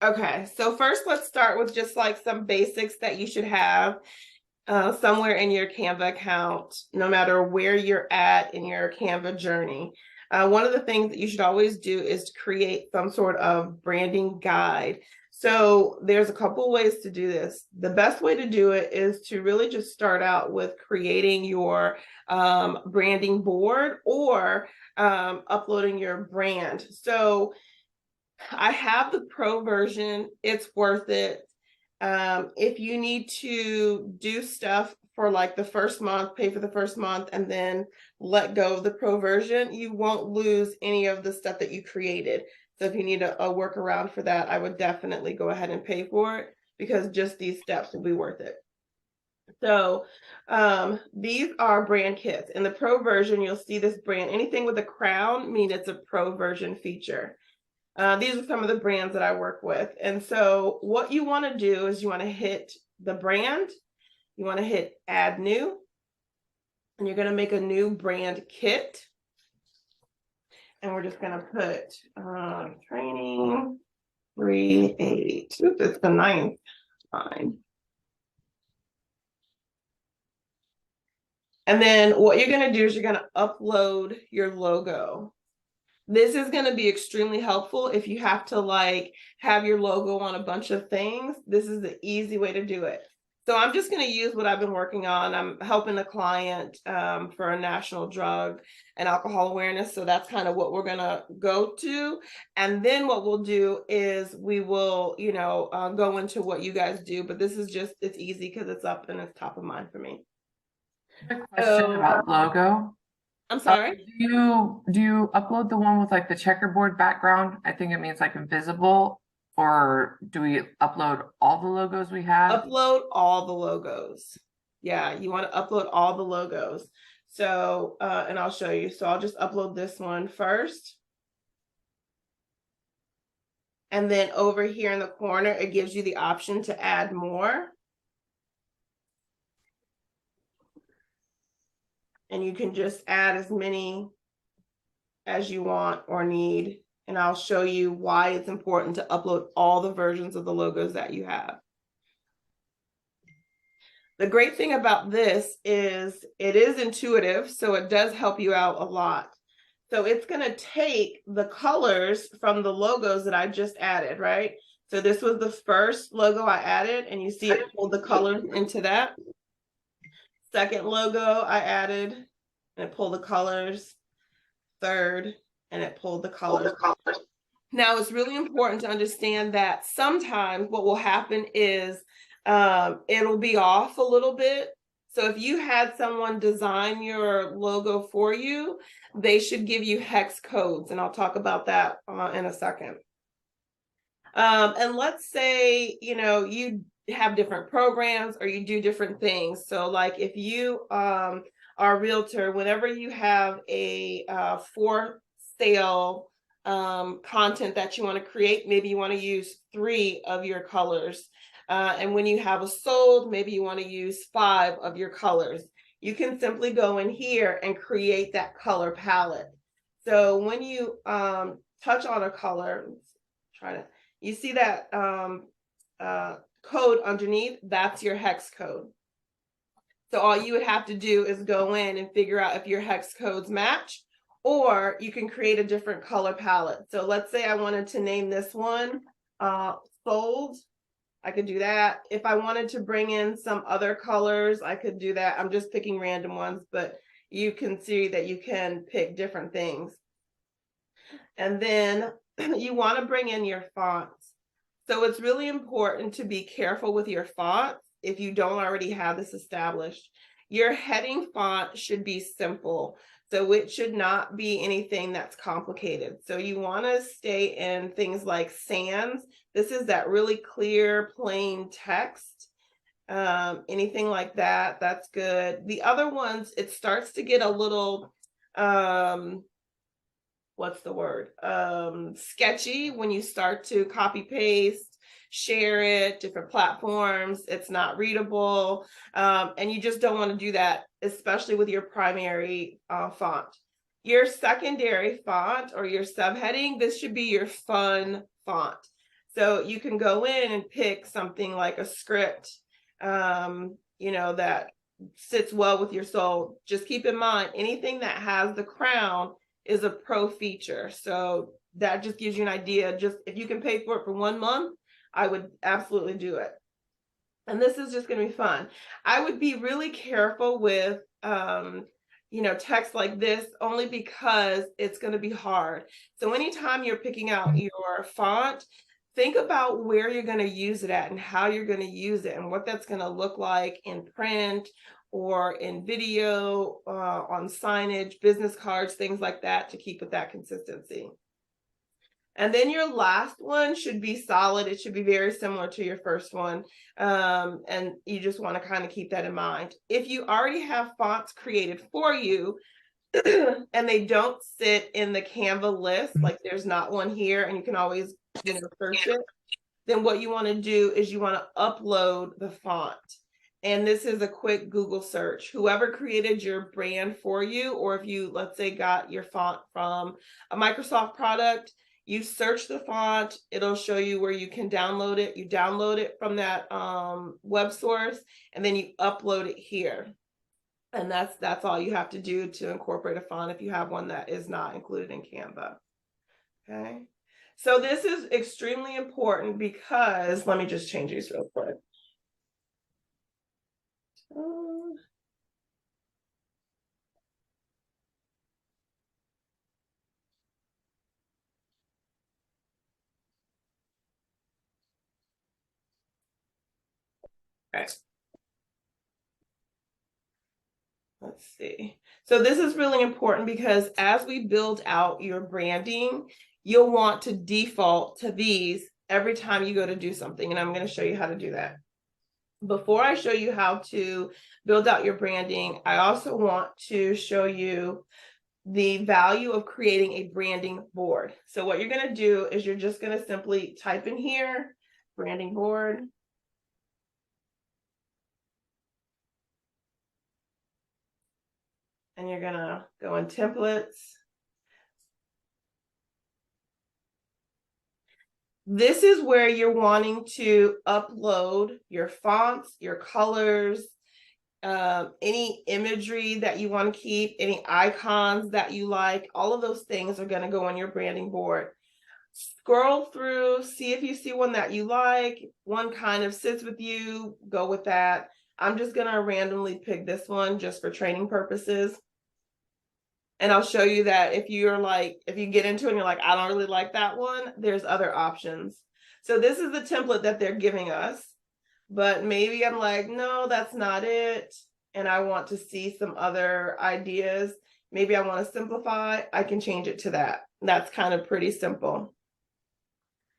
Okay, so first let's start with just like some basics that you should have somewhere in your Canva account, no matter where you're at in your Canva journey. One of the things that you should always do is create some sort of branding guide. So there's a couple ways to do this. The best way to do it is to really just start out with creating your branding board or uploading your brand. So I have the pro version. It's worth it. If you need to do stuff for like the first month, pay for the first month, and then let go of the pro version, you won't lose any of the stuff that you created. So if you need a workaround for that, I would definitely go ahead and pay for it because just these steps will be worth it. So these are brand kits. In the pro version, you'll see this brand. Anything with a crown means it's a pro version feature. These are some of the brands that I work with. And so what you want to do is you want to hit the brand, you want to hit add new, and you're going to make a new brand kit. And we're just going to put training 3-8. Oops, it's the 9th line. And then what you're going to do is you're going to upload your logo. This is going to be extremely helpful if you have to like have your logo on a bunch of things. This is the easy way to do it. So I'm just going to use what I've been working on. I'm helping a client for a national drug and alcohol awareness. So that's kind of what we're going to go to. And then what we'll do is we will, go into what you guys do. But this is just, it's easy because it's up and it's top of mind for me. Quick question about logo. I'm sorry. Do you upload the one with like the checkerboard background? I think it means like invisible, or do we upload all the logos we have? Upload all the logos. Yeah, you want to upload all the logos. So, and I'll show you. So I'll just upload this one first. And then over here in the corner, it gives you the option to add more. And you can just add as many as you want or need. And I'll show you why it's important to upload all the versions of the logos that you have. The great thing about this is it is intuitive, so it does help you out a lot. So it's going to take the colors from the logos that I just added, right? So this was the first logo I added, and you see it pulled the colors into that. Second logo I added, and it pulled the colors. Third, and it pulled the colors. Now, it's really important to understand that sometimes what will happen is it'll be off a little bit. So if you had someone design your logo for you, they should give you hex codes, and I'll talk about that in a second. And let's say, you have different programs or you do different things. So like if you are a realtor, whenever you have a for sale content that you want to create, maybe you want to use 3 of your colors. And when you have a sold, maybe you want to use 5 of your colors. You can simply go in here and create that color palette. So when you touch on a color, you see that code underneath, that's your hex code. So all you would have to do is go in and figure out if your hex codes match, or you can create a different color palette. So let's say I wanted to name this one sold. I could do that. If I wanted to bring in some other colors, I could do that. I'm just picking random ones, but you can see that you can pick different things. And then you want to bring in your fonts. So it's really important to be careful with your fonts if you don't already have this established. Your heading font should be simple. So it should not be anything that's complicated. So you want to stay in things like sans. This is that really clear, plain text. Anything like that, that's good. The other ones, it starts to get a little, what's the word? Sketchy when you start to copy paste, share it, different platforms. It's not readable. And you just don't want to do that, especially with your primary font. Your secondary font or your subheading, this should be your fun font. So you can go in and pick something like a script, that sits well with your soul. Just keep in mind, anything that has the crown is a pro feature. So that just gives you an idea. Just if you can pay for it for 1 month, I would absolutely do it. And this is just going to be fun. I would be really careful with, text like this, only because it's going to be hard. So anytime you're picking out your font, think about where you're going to use it at and how you're going to use it and what that's going to look like in print or in video, on signage, business cards, things like that, to keep with that consistency. And then your last one should be solid. It should be very similar to your first one. And you just want to kind of keep that in mind. If you already have fonts created for you and they don't sit in the Canva list, like there's not one here and you can always search it, then what you want to do is you want to upload the font. And this is a quick Google search. Whoever created your brand for you, or if you, let's say, got your font from a Microsoft product, you search the font, it'll show you where you can download it. You download it from that web source, and then you upload it here. And that's all you have to do to incorporate a font if you have one that is not included in Canva. Okay. So this is extremely important because, let me just change these real quick. Okay. Let's see. So this is really important because as we build out your branding, you'll want to default to these every time you go to do something. And I'm going to show you how to do that. Before I show you how to build out your branding, I also want to show you the value of creating a branding board. So what you're going to do is you're just going to simply type in here, branding board. And you're going to go in templates. This is where you're wanting to upload your fonts, your colors, any imagery that you want to keep, any icons that you like. All of those things are going to go on your branding board. Scroll through, see if you see one that you like, one kind of sits with you, go with that. I'm just going to randomly pick this one just for training purposes. And I'll show you that if you get into it and you're like, I don't really like that one, there's other options. So this is the template that they're giving us, but maybe I'm like, no, that's not it. And I want to see some other ideas. Maybe I want to simplify, I can change it to that. That's kind of pretty simple.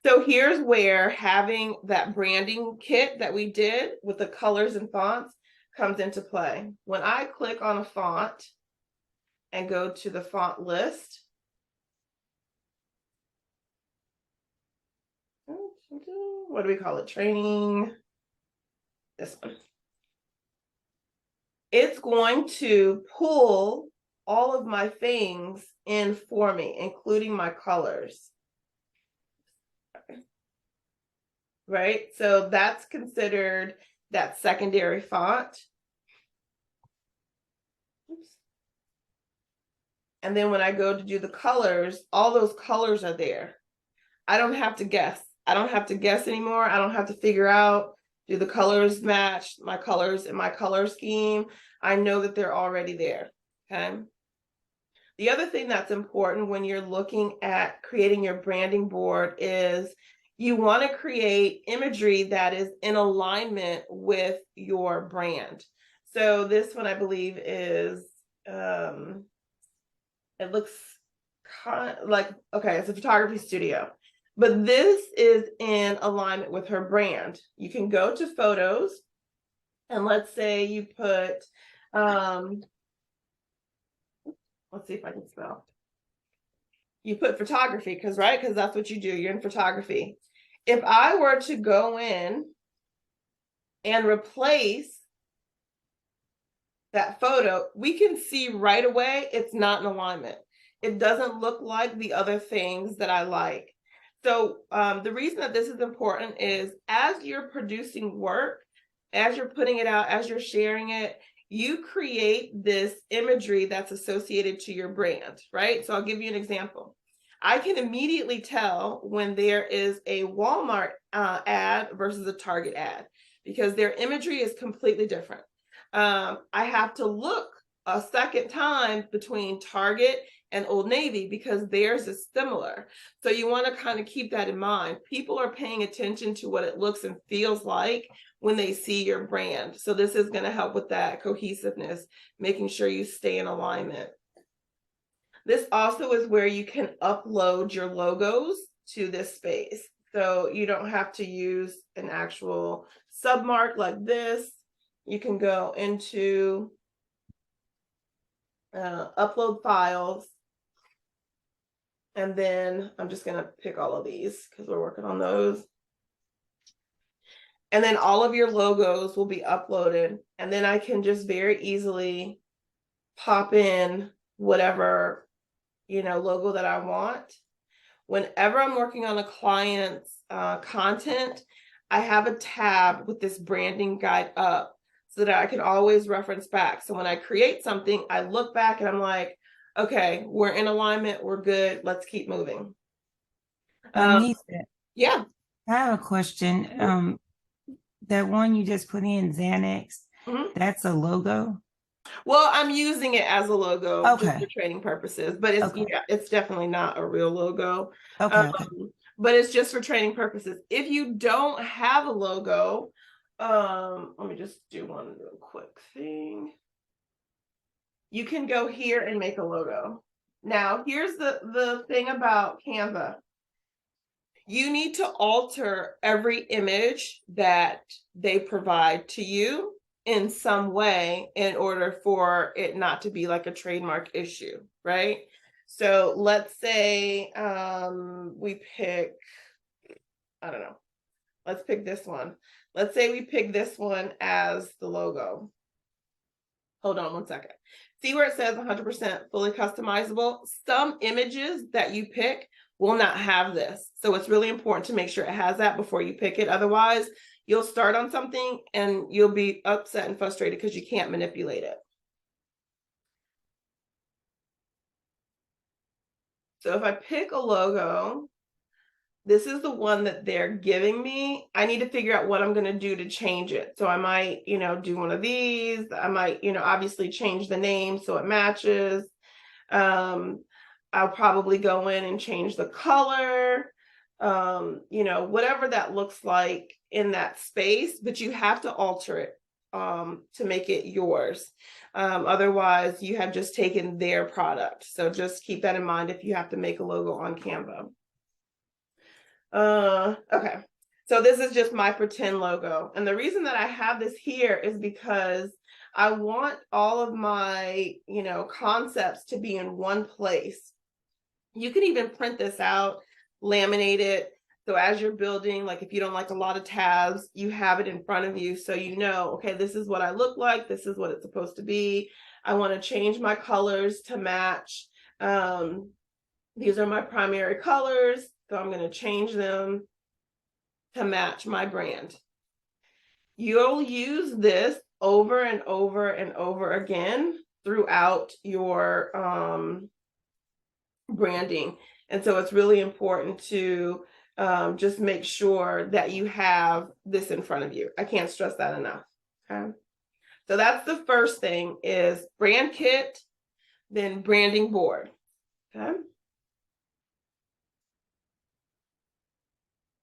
So here's where having that branding kit that we did with the colors and fonts comes into play. When I click on a font and go to the font list, what do we call it? Training, this one. It's going to pull all of my things in for me, including my colors. Right? So that's considered that secondary font. Oops. And then when I go to do the colors, all those colors are there. I don't have to guess. I don't have to guess anymore. I don't have to figure out, do the colors match my colors in my color scheme? I know that they're already there. Okay. The other thing that's important when you're looking at creating your branding board is you want to create imagery that is in alignment with your brand. So this one, I believe, is, it looks kind of like, okay, it's a photography studio, but this is in alignment with her brand. You can go to photos, and let's say you put, let's see if I can spell. You put photography, because that's what you do. You're in photography. If I were to go in and replace that photo, we can see right away it's not in alignment. It doesn't look like the other things that I like. So the reason that this is important is as you're producing work, as you're putting it out, as you're sharing it, you create this imagery that's associated to your brand, right? So I'll give you an example. I can immediately tell when there is a Walmart ad versus a Target ad because their imagery is completely different. I have to look a second time between Target and Old Navy because theirs is similar. So you want to kind of keep that in mind. People are paying attention to what it looks and feels like when they see your brand. So this is going to help with that cohesiveness, making sure you stay in alignment. This also is where you can upload your logos to this space. So you don't have to use an actual submark like this. You can go into upload files. And then I'm just going to pick all of these because we're working on those. And then all of your logos will be uploaded. And then I can just very easily pop in whatever, logo that I want. Whenever I'm working on a client's content, I have a tab with this branding guide up so that I can always reference back. So when I create something, I look back and I'm like, okay, we're in alignment, we're good, let's keep moving. Anita, Yeah. I have a question. That one you just put in, Xanax, that's a logo? Well, I'm using it as a logo just Okay. for training purposes, but it's Okay. it's definitely not a real logo. Okay. But it's just for training purposes. If you don't have a logo, let me just do one real quick thing. You can go here and make a logo. Now, here's the thing about Canva. You need to alter every image that they provide to you in some way in order for it not to be like a trademark issue, right? So let's say we pick, I don't know, let's pick this one. Let's say we pick this one as the logo. Hold on one second. See where it says 100% fully customizable? Some images that you pick will not have this. So it's really important to make sure it has that before you pick it. Otherwise, you'll start on something and you'll be upset and frustrated because you can't manipulate it. So if I pick a logo, this is the one that they're giving me. I need to figure out what I'm going to do to change it. So I might, do one of these. I might, obviously change the name so it matches. I'll probably go in and change the color, whatever that looks like in that space, but you have to alter it to make it yours. Otherwise, you have just taken their product. So just keep that in mind if you have to make a logo on Canva. Okay. So this is just my pretend logo. And the reason that I have this here is because I want all of my, concepts to be in one place. You can even print this out, laminate it. So as you're building, like if you don't like a lot of tabs, you have it in front of you. So okay, this is what I look like. This is what it's supposed to be. I want to change my colors to match. These are my primary colors. So I'm going to change them to match my brand. You'll use this over and over and over again throughout your branding. And so it's really important to just make sure that you have this in front of you. I can't stress that enough. Okay. So that's the first thing is brand kit, then branding board. Okay.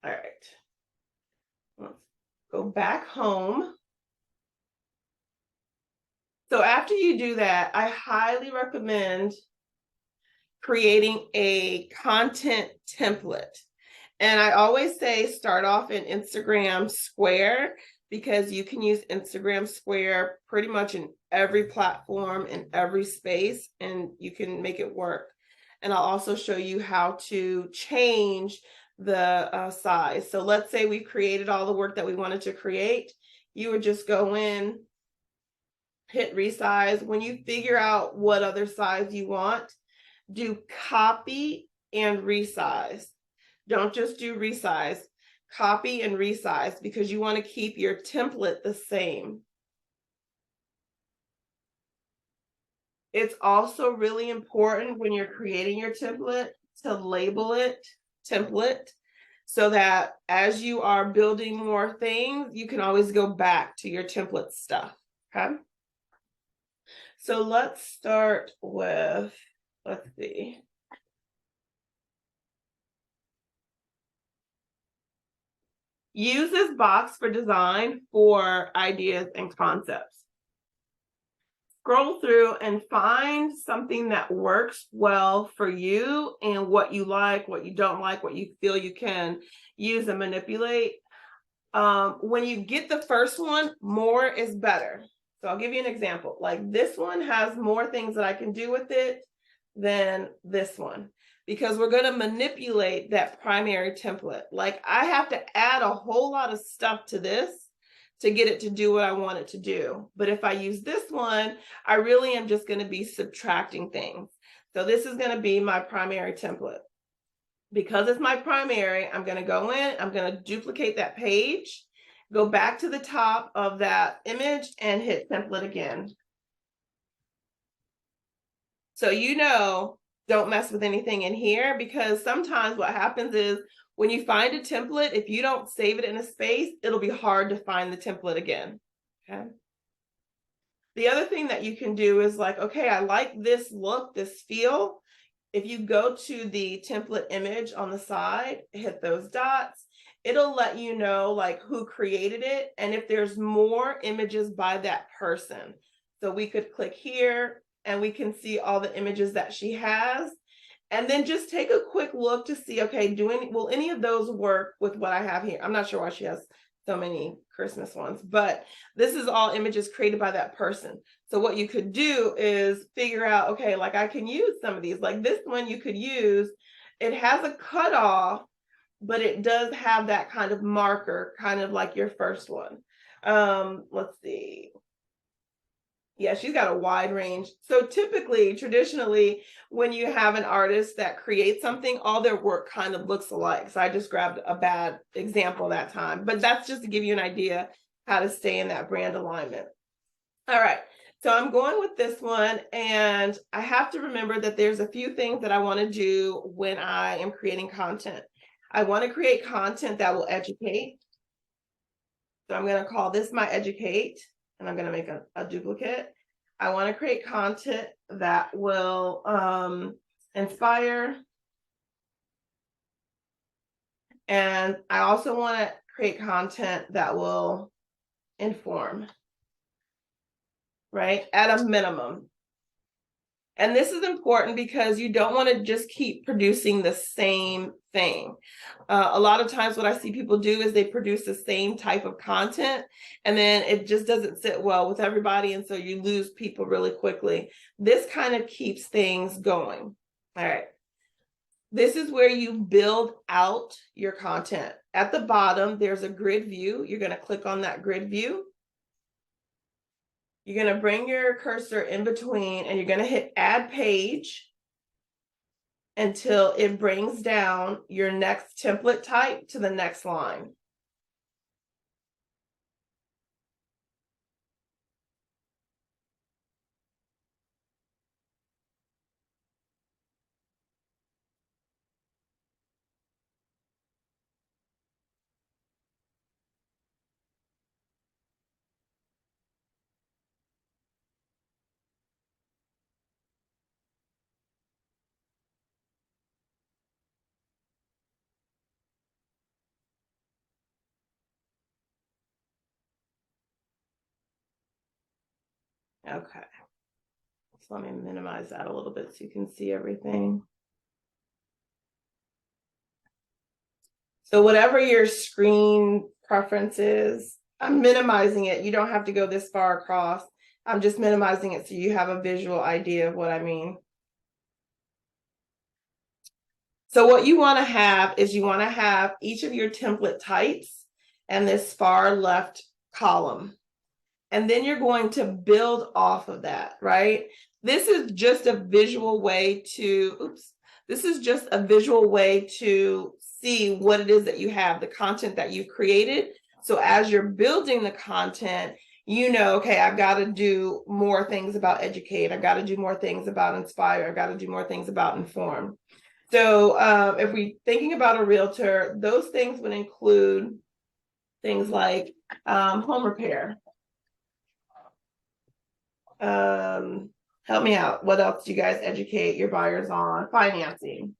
All right. Let's go back home. So after you do that, I highly recommend creating a content template. And I always say start off in Instagram Square because you can use Instagram Square pretty much in every platform, in every space, and you can make it work. And I'll also show you how to change the size. So let's say we created all the work that we wanted to create. You would just go in, hit resize. When you figure out what other size you want, do copy and resize. Don't just do resize. Copy and resize because you want to keep your template the same. It's also really important when you're creating your template to label it template so that as you are building more things, you can always go back to your template stuff, okay? So let's start with, let's see. Use this box for design for ideas and concepts. Scroll through and find something that works well for you and what you like, what you don't like, what you feel you can use and manipulate. When you get the first one, more is better. So I'll give you an example. Like this one has more things that I can do with it than this one, because we're going to manipulate that primary template. Like I have to add a whole lot of stuff to this to get it to do what I want it to do. But if I use this one, I really am just going to be subtracting things. So this is going to be my primary template. Because it's my primary, I'm going to go in, I'm going to duplicate that page, go back to the top of that image and hit template again. So don't mess with anything in here, because sometimes what happens is when you find a template, if you don't save it in a space, it'll be hard to find the template again, okay? The other thing that you can do is like, okay, I like this look, this feel. If you go to the template image on the side, hit those dots, it'll let you know like who created it and if there's more images by that person. So we could click here and we can see all the images that she has. And then just take a quick look to see, okay, will any of those work with what I have here? I'm not sure why she has so many Christmas ones, but this is all images created by that person. So what you could do is figure out, okay, like I can use some of these, like this one you could use, it has a cutoff, but it does have that kind of marker, kind of like your first one. Let's see. Yeah, she's got a wide range. So typically, traditionally, when you have an artist that creates something, all their work kind of looks alike. So I just grabbed a bad example that time, but that's just to give you an idea how to stay in that brand alignment. All right, so I'm going with this one, and I have to remember that there's a few things that I want to do when I am creating content. I want to create content that will educate. So I'm going to call this my educate. And I'm going to make a duplicate. I want to create content that will inspire. And I also want to create content that will inform, right? At a minimum. And this is important because you don't want to just keep producing the same thing. A lot of times what I see people do is they produce the same type of content and then it just doesn't sit well with everybody. And so you lose people really quickly. This kind of keeps things going. All right. This is where you build out your content. At the bottom, there's a grid view. You're going to click on that grid view. You're going to bring your cursor in between and you're going to hit add page until it brings down your next template type to the next line. Okay, so let me minimize that a little bit so you can see everything. So whatever your screen preference is, I'm minimizing it. You don't have to go this far across. I'm just minimizing it so you have a visual idea of what I mean. So what you want to have is you want to have each of your template types and this far left column. And then you're going to build off of that, right? This is just a visual way to, this is just a visual way to see what it is that you have, the content that you've created. So as you're building the content, you know, okay, I've got to do more things about educate. I've got to do more things about inspire. I've got to do more things about inform. So if we're thinking about a realtor, those things would include things like home repair. Help me out. What else do you guys educate your buyers on? Financing.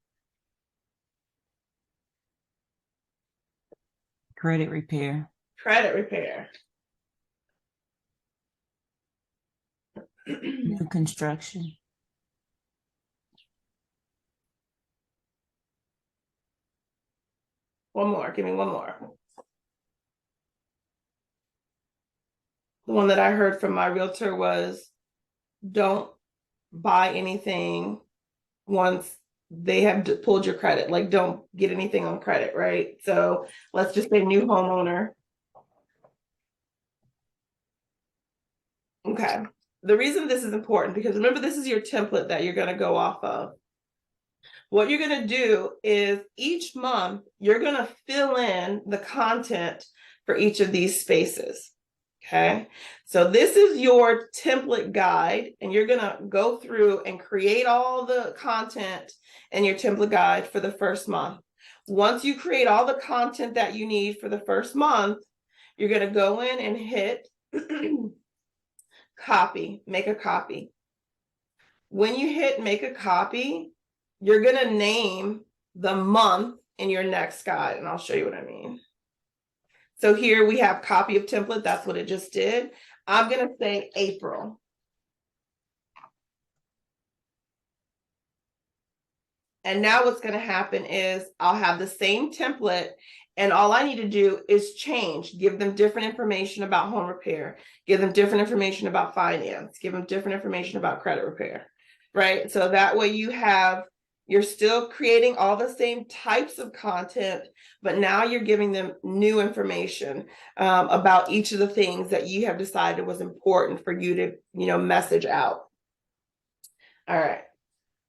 Credit repair. Credit repair. New construction. One more. Give me one more. The one that I heard from my realtor was, don't buy anything once they have pulled your credit. Like, don't get anything on credit, right? So let's just say new homeowner. Okay. The reason this is important, because remember, this is your template that you're going to go off of. What you're going to do is each month, you're going to fill in the content for each of these spaces. Okay. So this is your template guide, and you're going to go through and create all the content in your template guide for the first month. Once you create all the content that you need for the first month, you're going to go in and hit copy, make a copy. When you hit make a copy, you're going to name the month in your next guide, and I'll show you what I mean. So here we have copy of template. That's what it just did. I'm going to say April. And now what's going to happen is I'll have the same template, and all I need to do is change, give them different information about home repair, give them different information about finance, give them different information about credit repair, right? So that way you're still creating all the same types of content, but now you're giving them new information about each of the things that you have decided was important for you to, message out. All right.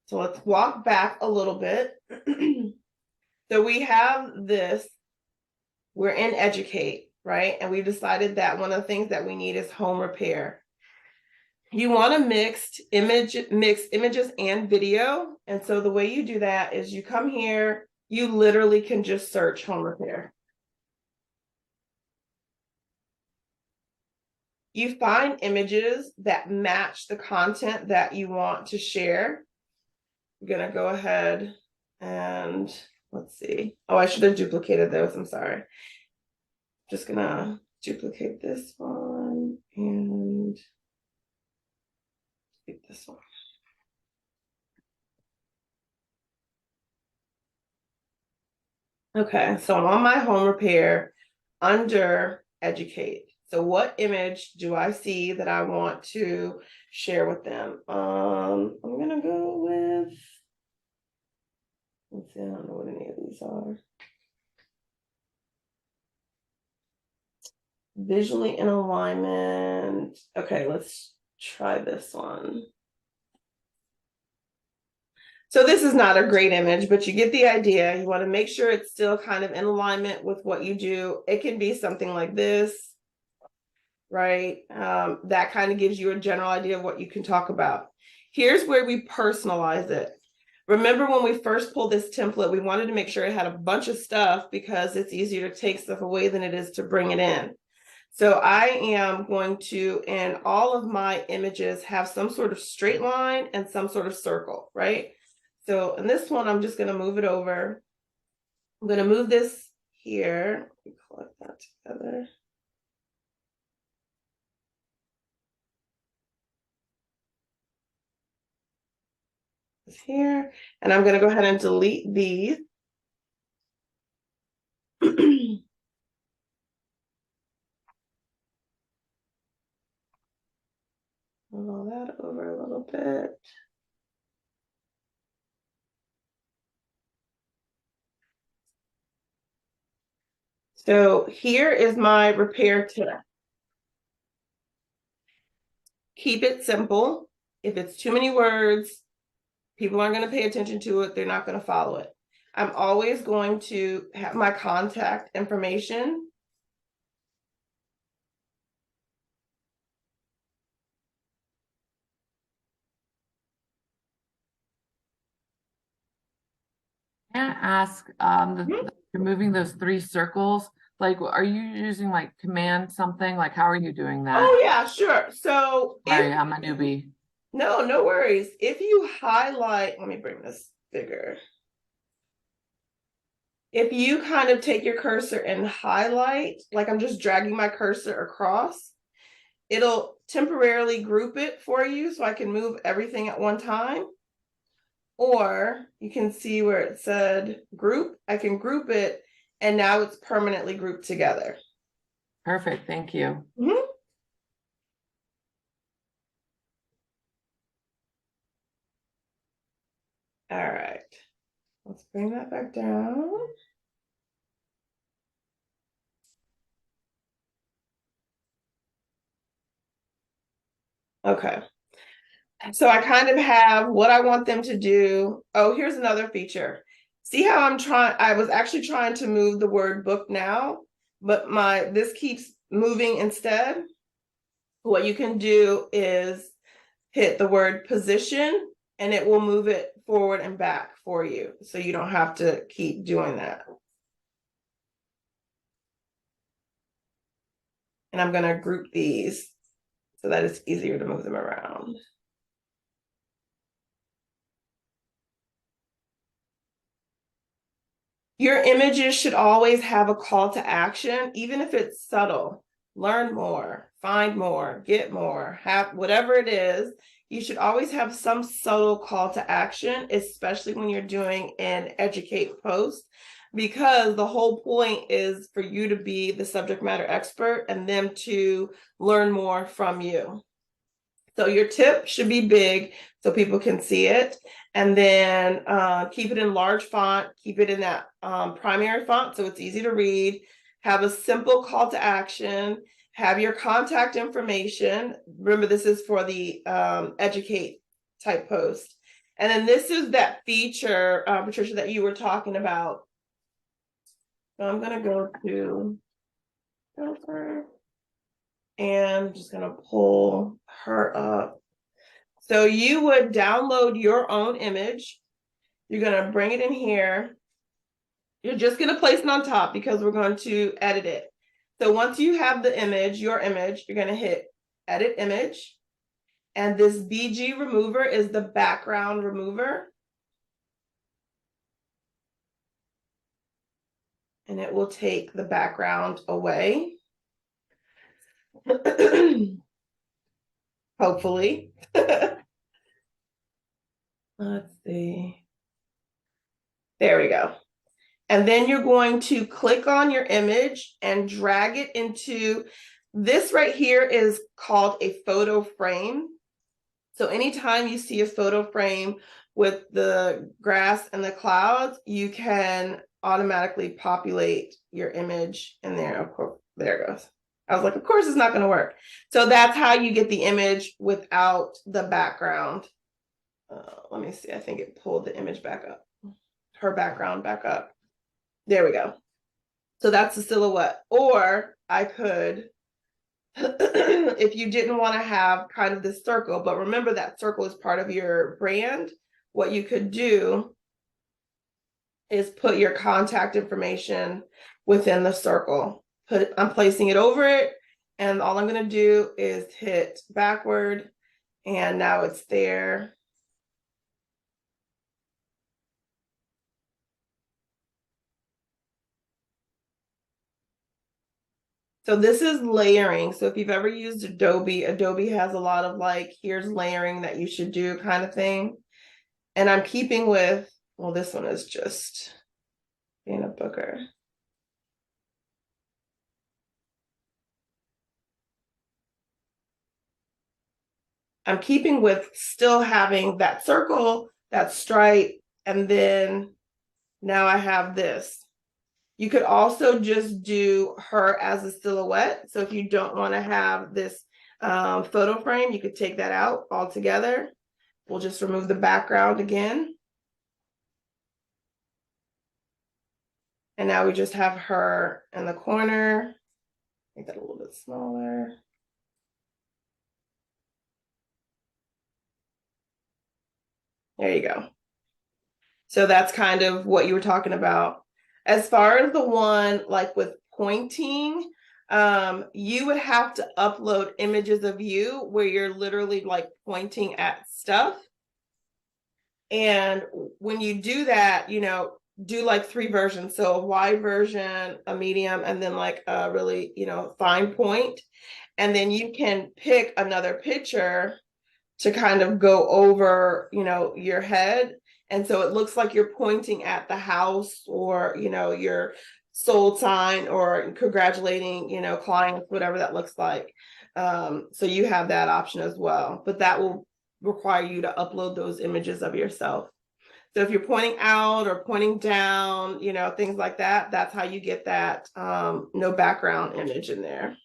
So let's walk back a little bit. So we have this, we're in educate, right? And we've decided that one of the things that we need is home repair. You want to mix images and video. And so the way you do that is you come here, you literally can just search home repair. You find images that match the content that you want to share. I'm going to go ahead and let's see. Oh, I should have duplicated those. I'm sorry. Just going to duplicate this one and this one. Okay, so I'm on my home repair under educate. So what image do I see that I want to share with them? I'm gonna go with, let's see, I don't know what any of these are. Visually in alignment. Okay, let's try this one. So this is not a great image, but you get the idea. You want to make sure it's still kind of in alignment with what you do. It can be something like this, right? That kind of gives you a general idea of what you can talk about. Here's where we personalize it. Remember when we first pulled this template, we wanted to make sure it had a bunch of stuff because it's easier to take stuff away than it is to bring it in. So I am going to, in all of my images, have some sort of straight line and some sort of circle, right? So in this one, I'm just going to move it over. I'm going to move this here. Let me collect that together. This here. And I'm going to go ahead and delete these. Move all that over a little bit. So here is my repair tip. Keep it simple. If it's too many words, people aren't going to pay attention to it. They're not going to follow it. I'm always going to have my contact information. Can I ask, you're moving those three circles, like, are you using like command something? Like, how are you doing that? Oh yeah, sure. So Sorry, I'm a newbie. no worries. If you highlight, let me bring this bigger. If you kind of take your cursor and highlight, like I'm just dragging my cursor across, it'll temporarily group it for you so I can move everything at one time. Or you can see where it said group, I can group it and now it's permanently grouped together. Perfect, thank you. Mhm. All right, let's bring that back down. Okay. So I kind of have what I want them to do. Oh, here's another feature. See how I was actually trying to move the word book now, but this keeps moving instead. What you can do is hit the word position and it will move it forward and back for you. So you don't have to keep doing that. And I'm going to group these so that it's easier to move them around. Your images should always have a call to action, even if it's subtle. Learn more, find more, get more, have whatever it is. You should always have some subtle call to action, especially when you're doing an educate post, because the whole point is for you to be the subject matter expert and them to learn more from you. So your tip should be big so people can see it. And then keep it in large font, keep it in that primary font so it's easy to read. Have a simple call to action, have your contact information. Remember, this is for the educate type post. And then this is that feature, Patricia, that you were talking about. So I'm going to go to filter and I'm just going to pull her up. So you would download your own image. You're going to bring it in here. You're just going to place it on top because we're going to edit it. So once you have the image, your image, you're going to hit edit image. And this BG remover is the background remover. And it will take the background away. Hopefully. Let's see. There we go. And then you're going to click on your image and drag it into, this right here is called a photo frame. So anytime you see a photo frame with the grass and the clouds, you can automatically populate your image in there. Of course, there it goes. I was like, of course it's not going to work. So that's how you get the image without the background. Let me see. I think it pulled the image back up. Her background back up. There we go. So that's the silhouette. Or I could, if you didn't want to have kind of this circle, but remember that circle is part of your brand, what you could do is put your contact information within the circle. I'm placing it over it, and all I'm going to do is hit backward, and now it's there. So this is layering. So if you've ever used Adobe, Adobe has a lot of like, here's layering that you should do kind of thing. And I'm keeping with, well, this one is just being a booker. I'm keeping with still having that circle, that stripe, and then now I have this. You could also just do her as a silhouette. So if you don't want to have this photo frame, you could take that out altogether. We'll just remove the background again. And now we just have her in the corner. Make that a little bit smaller. There you go. So that's kind of what you were talking about. As far as the one like with pointing, you would have to upload images of you where you're literally like pointing at stuff. And when you do that, you know, do like 3 versions. So a wide version, a medium, and then like a really, you know, fine point. And then you can pick another picture to kind of go over, you know, your head. And so it looks like you're pointing at the house or, you know, your sold sign or congratulating, you know, clients, whatever that looks like. So you have that option as well, but that will require you to upload those images of yourself. So if you're pointing out or pointing down, you know, things like that, that's how you get that no background image in there.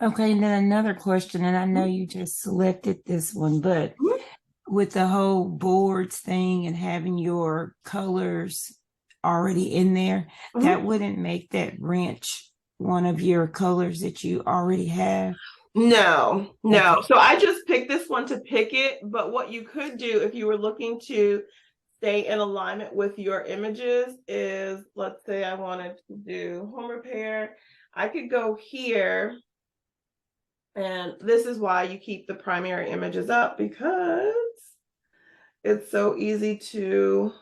Okay, and then another question, and I know you just selected this one, but with the whole boards thing and having your colors already in there, that wouldn't make that wrench one of your colors that you already have. No. Okay. So I just picked this one to pick it, but what you could do if you were looking to stay in alignment with your images is, let's say I wanted to do home repair, I could go here. And this is why you keep the primary images up, because it's so easy to,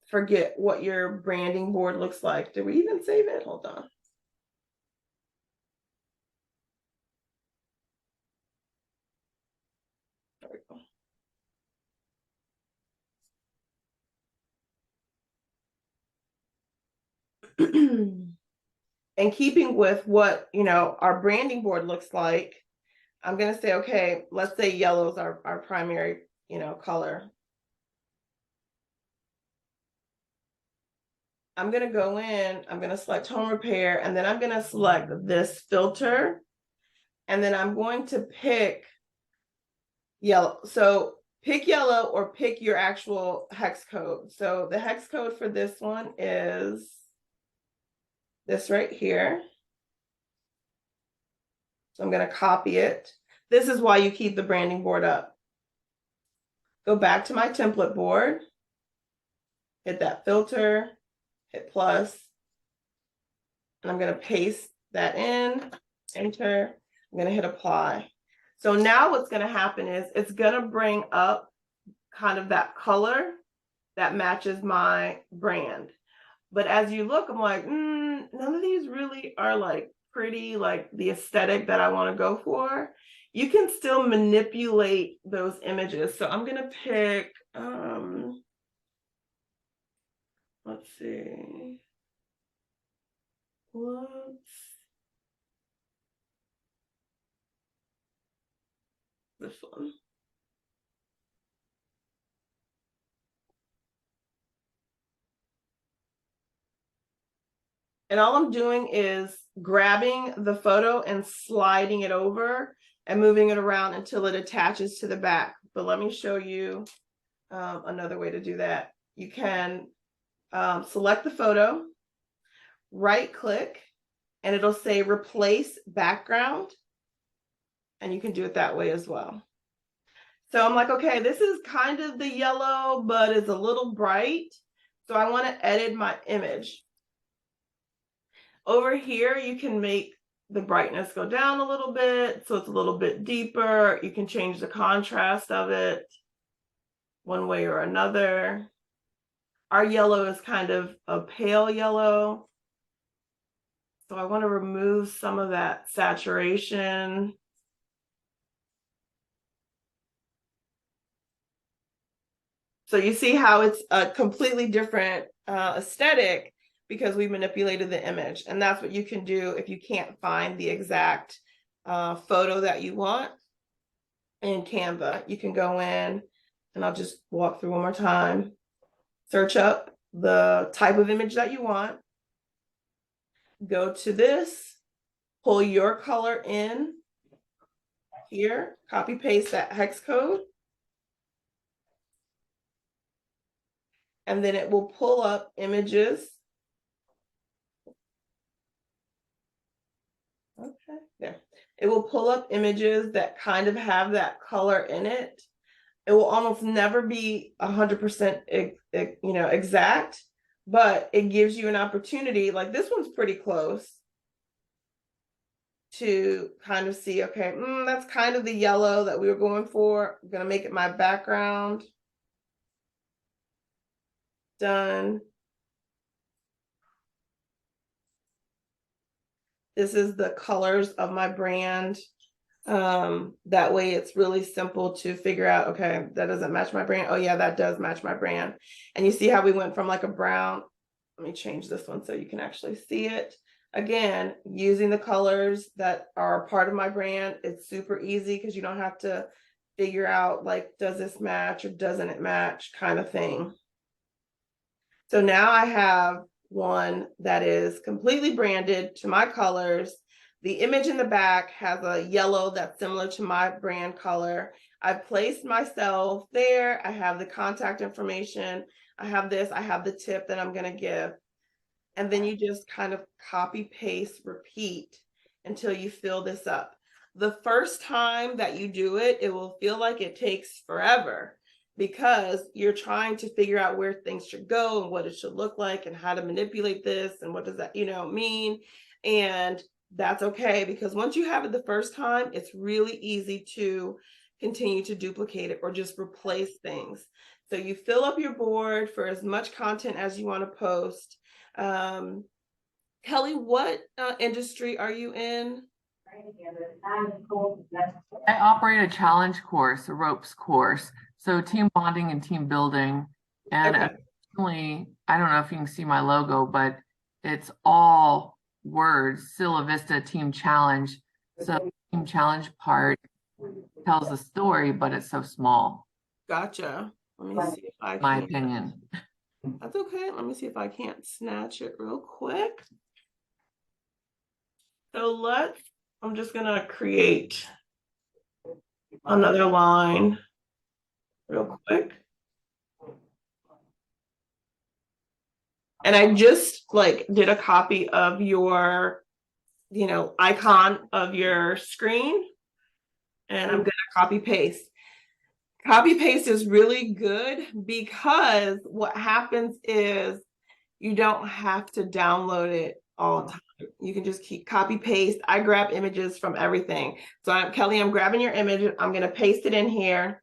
forget what your branding board looks like. Did we even save it? Hold on. There we go. And keeping with what, you know, our branding board looks like, I'm going to say, okay, let's say yellow is our primary, you know, color. I'm going to go in, I'm going to select home repair, and then I'm going to select this filter. And then I'm going to pick yellow. So pick yellow or pick your actual hex code. So the hex code for this one is this right here. So I'm going to copy it. This is why you keep the branding board up. Go back to my template board, hit that filter, hit plus, and I'm going to paste that in, enter. I'm going to hit apply. So now what's going to happen is it's going to bring up kind of that color that matches my brand. But as you look, I'm like, none of these really are like pretty, like the aesthetic that I want to go for. You can still manipulate those images. So I'm going to pick, let's see. This one. And all I'm doing is grabbing the photo and sliding it over and moving it around until it attaches to the back. But let me show you another way to do that. You can select the photo, right click, and it'll say replace background. And you can do it that way as well. So I'm like, okay, this is kind of the yellow, but it's a little bright. So I want to edit my image. Over here, you can make the brightness go down a little bit, so it's a little bit deeper. You can change the contrast of it one way or another. Our yellow is kind of a pale yellow. So I want to remove some of that saturation. So you see how it's a completely different aesthetic because we manipulated the image. And that's what you can do if you can't find the exact photo that you want in Canva. You can go in, and I'll just walk through one more time. Search up the type of image that you want. Go to this, pull your color in – here, copy paste that hex code, and then it will pull up images. Okay, there. It will pull up images that kind of have that color in it. It will almost never be 100% exact, but it gives you an opportunity. Like this one's pretty close to kind of see, okay, that's kind of the yellow that we were going for. I'm gonna make it my background. Done. This is the colors of my brand. That way it's really simple to figure out, okay, that doesn't match my brand. Oh yeah, that does match my brand. And you see how we went from like a brown. Let me change this one so you can actually see it. Again, using the colors that are part of my brand, it's super easy because you don't have to figure out like, does this match or doesn't it match kind of thing. So now I have one that is completely branded to my colors. The image in the back has a yellow that's similar to my brand color. I've placed myself there. I have the contact information. I have this, I have the tip that I'm gonna give. And then you just kind of copy, paste, repeat until you fill this up. The first time that you do it, it will feel like it takes forever because you're trying to figure out where things should go and what it should look like and how to manipulate this and what does that, mean. And that's okay, because once you have it the first time, it's really easy to continue to duplicate it or just replace things. So you fill up your board for as much content as you want to post. Kelly, what industry are you in? I operate a challenge course, a ropes course. So team bonding and team building. And Okay. additionally, I don't know if you can see my logo, but it's all words, Silla Vista Team Challenge. So the team challenge part tells a story, but it's so small. Gotcha. Let me see if I can. My opinion. That's okay. Let me see if I can't snatch it real quick. So I'm just gonna create another line real quick. And I just did a copy of your, icon of your screen. And I'm gonna copy paste. Copy paste is really good because what happens is you don't have to download it all the time. You can just keep copy paste. I grab images from everything. So Kelly, I'm grabbing your image. I'm gonna paste it in here.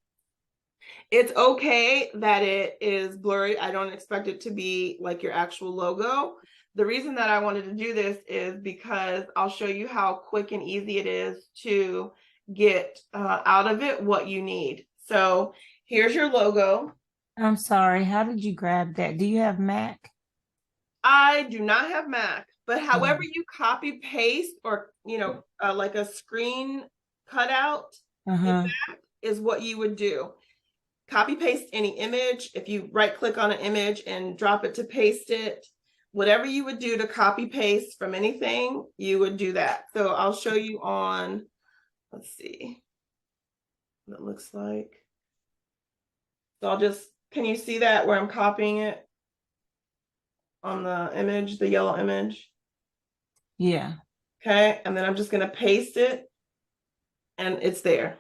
It's okay that it is blurry. I don't expect it to be like your actual logo. The reason that I wanted to do this is because I'll show you how quick and easy it is to get out of it what you need. So here's your logo. I'm sorry. How did you grab that? Do you have Mac? I do not have Mac, but however you copy paste or, like a screen cutout in Mac is what you would do. Copy paste any image. If you right click on an image and drop it to paste it, whatever you would do to copy paste from anything, you would do that. So I'll show you on, let's see what it looks like. So can you see that where I'm copying it on the image, the yellow image? Yeah. Okay, and then I'm just gonna paste it and it's there.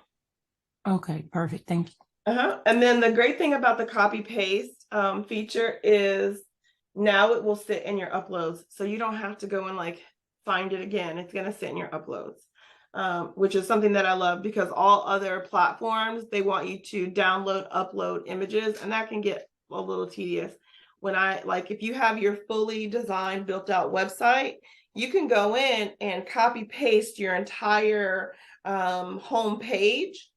Okay, perfect. Thank you. And then the great thing about the copy paste feature is now it will sit in your uploads. So you don't have to go and find it again. It's going to sit in your uploads, which is something that I love because all other platforms, they want you to download, upload images, and that can get a little tedious. When if you have your fully designed, built out website, you can go in and copy paste your entire home page.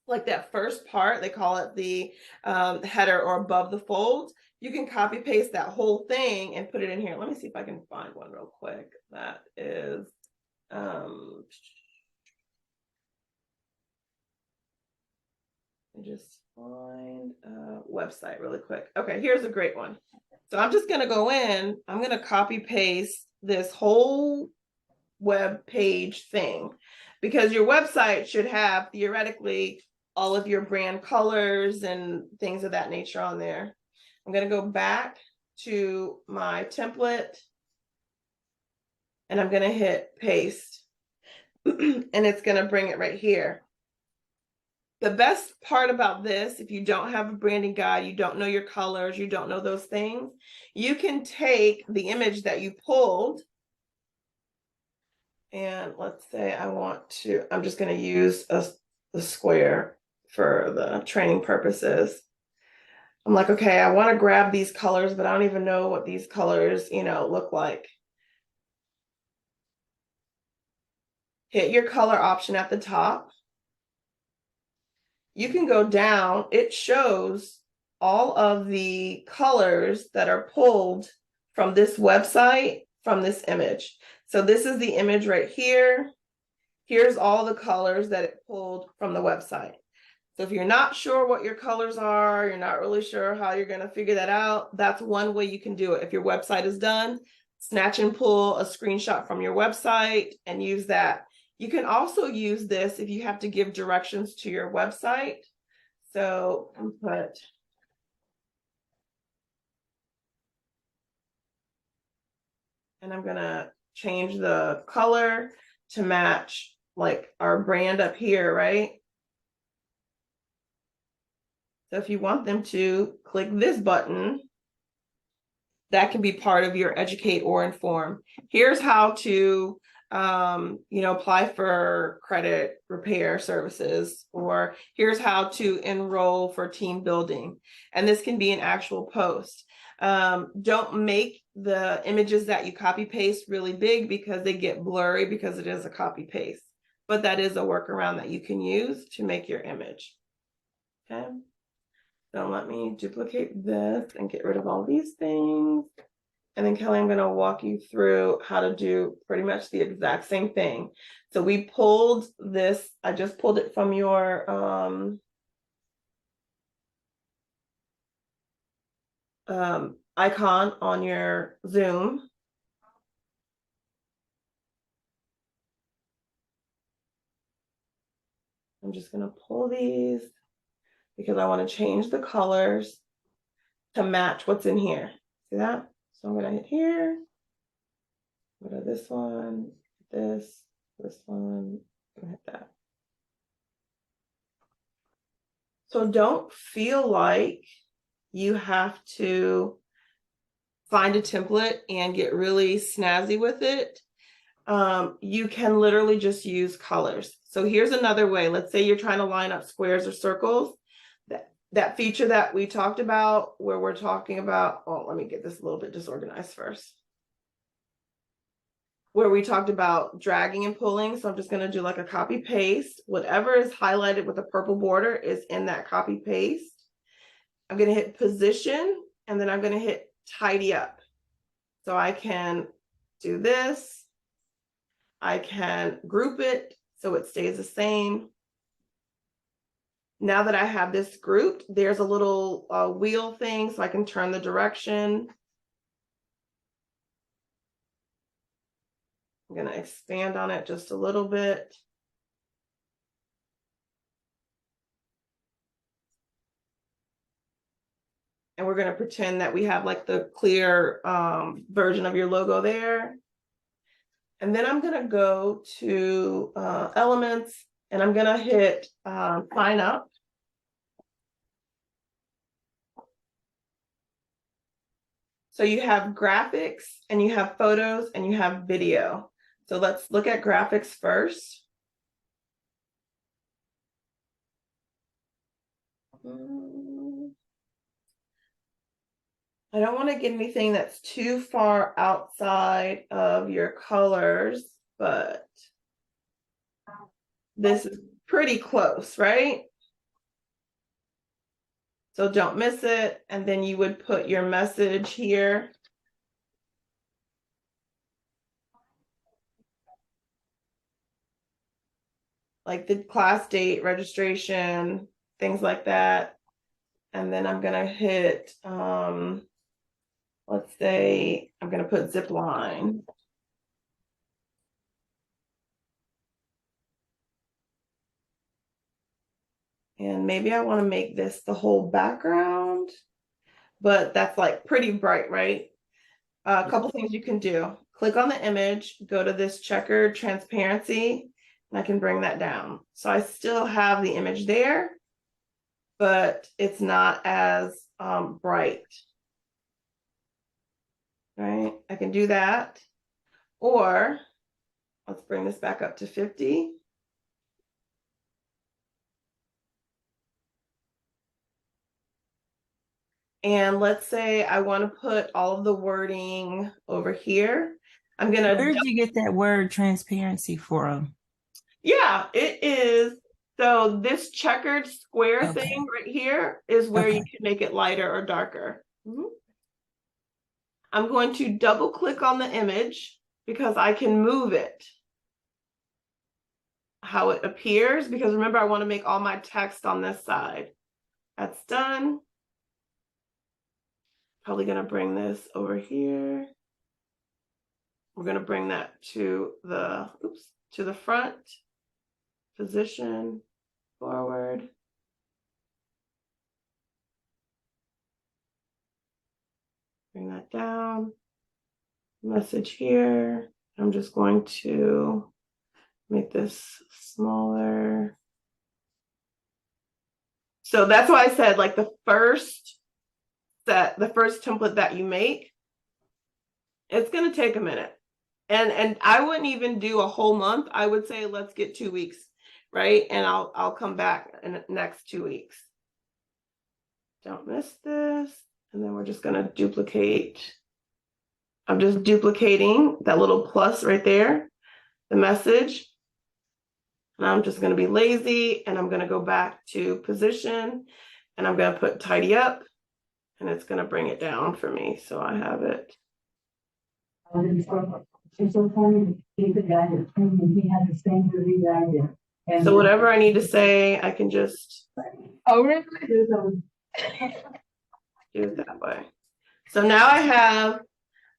Like that first part, they call it the header or above the fold. You can copy paste that whole thing and put it in here. Let me see if I can find one real quick. That is, just find a website really quick. Okay, here's a great one. So I'm just gonna go in, I'm gonna copy paste this whole web page thing because your website should have theoretically all of your brand colors and things of that nature on there. I'm going to go back to my template and I'm going to hit paste and it's going to bring it right here. The best part about this, if you don't have a branding guide, you don't know your colors, you don't know those things, you can take the image that you pulled and let's say I'm just going to use the square for the training purposes. I'm like, okay, I want to grab these colors, but I don't even know what these colors, look like. Hit your color option at the top. You can go down. It shows all of the colors that are pulled from this website, from this image. So this is the image right here. Here's all the colors that it pulled from the website. So if you're not sure what your colors are, you're not really sure how you're going to figure that out, that's one way you can do it. If your website is done, snatch and pull a screenshot from your website and use that. You can also use this if you have to give directions to your website. So input. And I'm going to change the color to match like our brand up here, right? So if you want them to click this button, that can be part of your educate or inform. Here's how to, apply for credit repair services, or here's how to enroll for team building. And this can be an actual post. Don't make the images that you copy paste really big because they get blurry because it is a copy paste. But that is a workaround that you can use to make your image. Okay. So let me duplicate this and get rid of all these things. And then Kelly, I'm going to walk you through how to do pretty much the exact same thing. So we pulled this, I just pulled it from your icon on your Zoom. I'm just going to pull these because I want to change the colors to match what's in here. See that? So I'm going to hit here. Go to this one, this one, and hit that. So don't feel like you have to find a template and get really snazzy with it. You can literally just use colors. So here's another way. Let's say you're trying to line up squares or circles. That feature that we talked about where we're talking about, let me get this a little bit disorganized first. Where we talked about dragging and pulling. So I'm just going to do like a copy paste. Whatever is highlighted with a purple border is in that copy paste. I'm going to hit position and then I'm going to hit tidy up. So I can do this. I can group it so it stays the same. Now that I have this grouped, there's a little wheel thing so I can turn the direction. I'm going to expand on it just a little bit. And we're going to pretend that we have like the clear version of your logo there. And then I'm going to go to elements and I'm going to hit sign up. So you have graphics and you have photos and you have video. So let's look at graphics first. I don't want to get anything that's too far outside of your colors, but this is pretty close, right? So don't miss it. And then you would put your message here. Like the class date, registration, things like that. And then I'm going to hit, let's say I'm going to put zip line. And maybe I want to make this the whole background. but that's like pretty bright, right? A couple things you can do. Click on the image, go to this checkered transparency, and I can bring that down. So I still have the image there, but it's not as bright. Right? I can do that. Or let's bring this back up to 50. And let's say I want to put all of the wording over here. I'm going Where to, did you get that word transparency from? yeah, it is. So this checkered square Okay. thing right here is where you Okay. can make it lighter or darker. I'm going to double click on the image because I can move it how it appears, because remember, I want to make all my text on this side. That's done. Probably going to bring this over here. We're going to bring that to the, to the front, position, forward. Bring that down. Message here. I'm just going to make this smaller. So that's why I said, like, the first template that you make, it's going to take a minute. And I wouldn't even do a whole month. I would say let's get 2 weeks, right? And I'll come back in the next 2 weeks. Don't miss this. And then we're just going to duplicate. I'm just duplicating that little plus right there, the message. And I'm just going to be lazy, and I'm going to go back to position, and I'm going to put tidy up, and it's going to bring it down for me. So I have it. So whatever I need to say, I can just Oh, do it that way. So now I have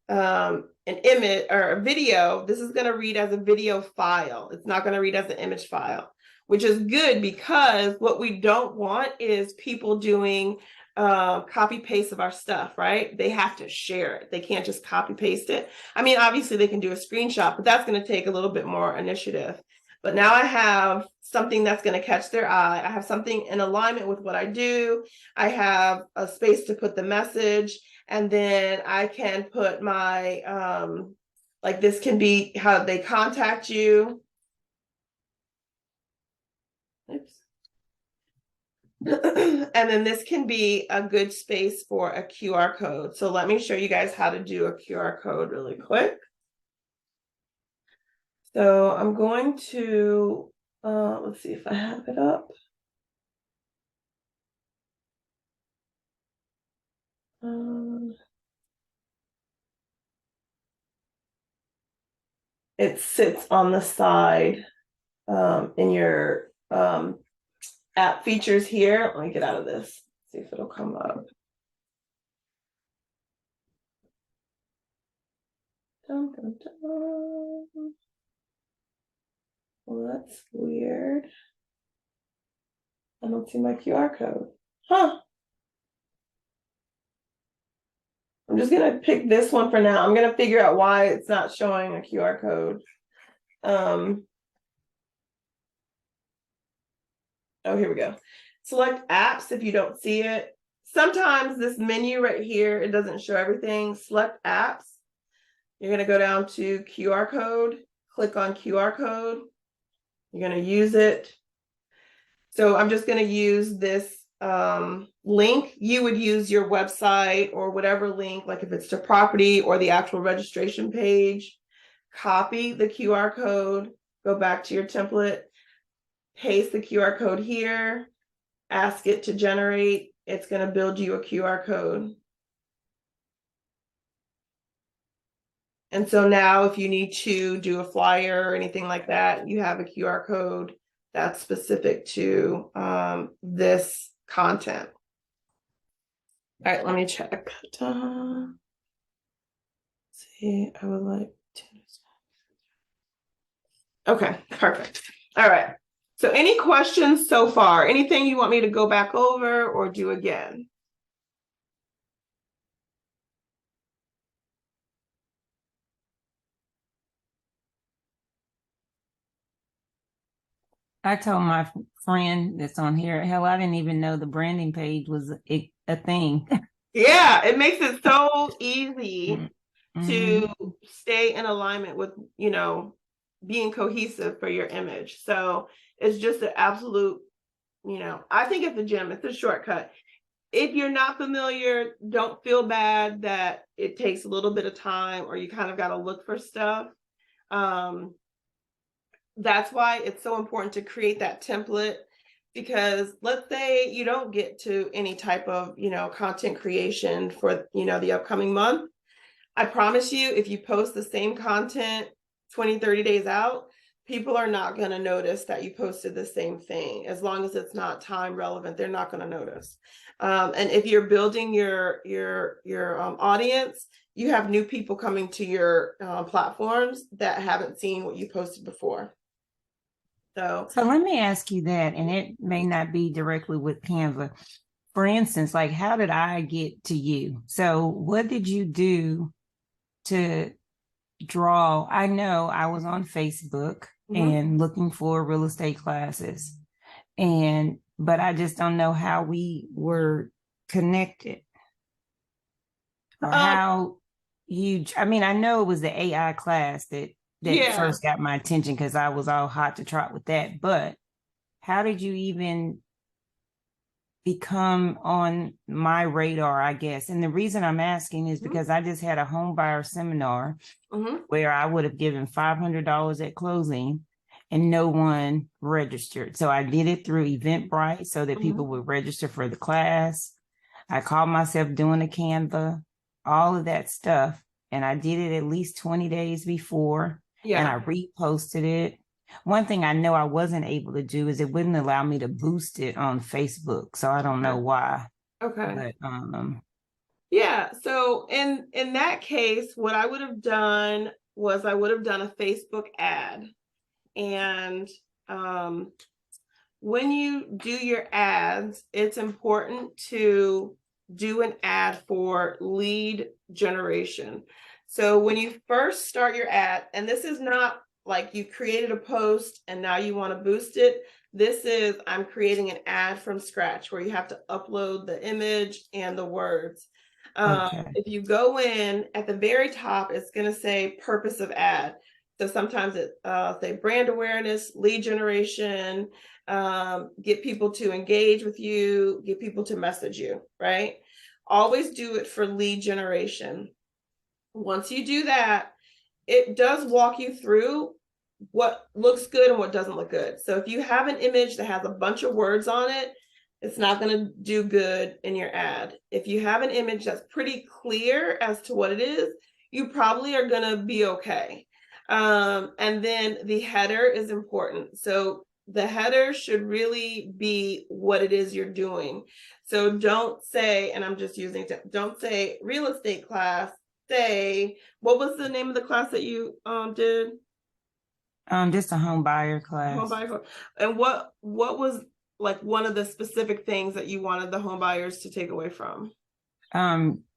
an image or a video. This is going to read as a video file. It's not going to read as an image file, which is good, because what we don't want is people doing copy paste of our stuff, right? They have to share it. They can't just copy paste it. I mean, obviously they can do a screenshot, but that's going to take a little bit more initiative. But now I have something that's going to catch their eye. I have something in alignment with what I do. I have a space to put the message, and then I can put my, like, this can be how they contact you. Oops. And then this can be a good space for a QR code. So let me show you guys how to do a QR code really quick. So I'm going to, let's see if I have it up. It sits on the side in your app features here. Let me get out of this, see if it'll come up. Dun, dun, dun. Well, that's weird. I don't see my QR code. Huh. I'm just gonna pick this one for now. I'm gonna figure out why it's not showing a QR code. Oh, here we go. Select apps if you don't see it. Sometimes this menu right here, it doesn't show everything. Select apps. You're gonna go down to QR code, click on QR code. You're gonna use it. So I'm just gonna use this link. You would use your website or whatever link, like if it's to property or the actual registration page. Copy the QR code, go back to your template, paste the QR code here, ask it to generate. It's going to build you a QR code. And so now if you need to do a flyer or anything like that, you have a QR code that's specific to this content. All right, let me check. See, I would like to. Okay, perfect. All right. So any questions so far? Anything you want me to go back over or do again? I told my friend that's on here, hell, I didn't even know the branding page was a thing. Yeah, it makes it so easy Mhm. to stay in alignment with, being cohesive for your image. So it's just an absolute, I think it's a gem. It's a shortcut. If you're not familiar, don't feel bad that it takes a little bit of time or you kind of got to look for stuff. Um, that's why it's so important to create that template, because let's say you don't get to any type of, content creation for, the upcoming month. I promise you, if you post the same content 20, 30 days out, people are not going to notice that you posted the same thing. As long as it's not time relevant, they're not going to notice. And if you're building your audience, you have new people coming to your platforms that haven't seen what you posted before. So So let me ask you that, and it may not be directly with Canva. For instance, like how did I get to you? So what did you do to draw? I know I was on Facebook and looking for real estate classes, but I just don't know how we were connected or how I mean, I know it was the AI class that yeah. first got my attention because I was all hot to trot with that. But how did you even become on my radar, I guess? And the reason I'm asking is because I just had a home buyer seminar where I would have given $500 at closing and no one registered. So I did it through Eventbrite so that people would register for the class. I called myself doing a Canva, all of that stuff. And I did it at least 20 days before. And I reposted it. One thing I know I wasn't able to do is it wouldn't allow me to boost it on Facebook. So I don't know why. Okay. But Yeah. So in that case, what I would have done was I would have done a Facebook ad. And when you do your ads, it's important to do an ad for lead generation. So when you first start your ad, and this is not like you created a post and now you want to boost it. This is, I'm creating an ad from scratch where you have to upload the image and the words. If you go in at the very top, it's going to say purpose of ad. So sometimes it say brand awareness, lead generation, get people to engage with you, get people to message you, right? Always do it for lead generation. Once you do that, it does walk you through what looks good and what doesn't look good. So if you have an image that has a bunch of words on it, it's not going to do good in your ad. If you have an image that's pretty clear as to what it is, you probably are going to be okay. And then the header is important. So the header should really be what it is you're doing. So don't say, and I'm just using, don't say real estate class, say, what was the name of the class that you did? just a home buyer class. Home buyer. And what was like one of the specific things that you wanted the home buyers to take away from?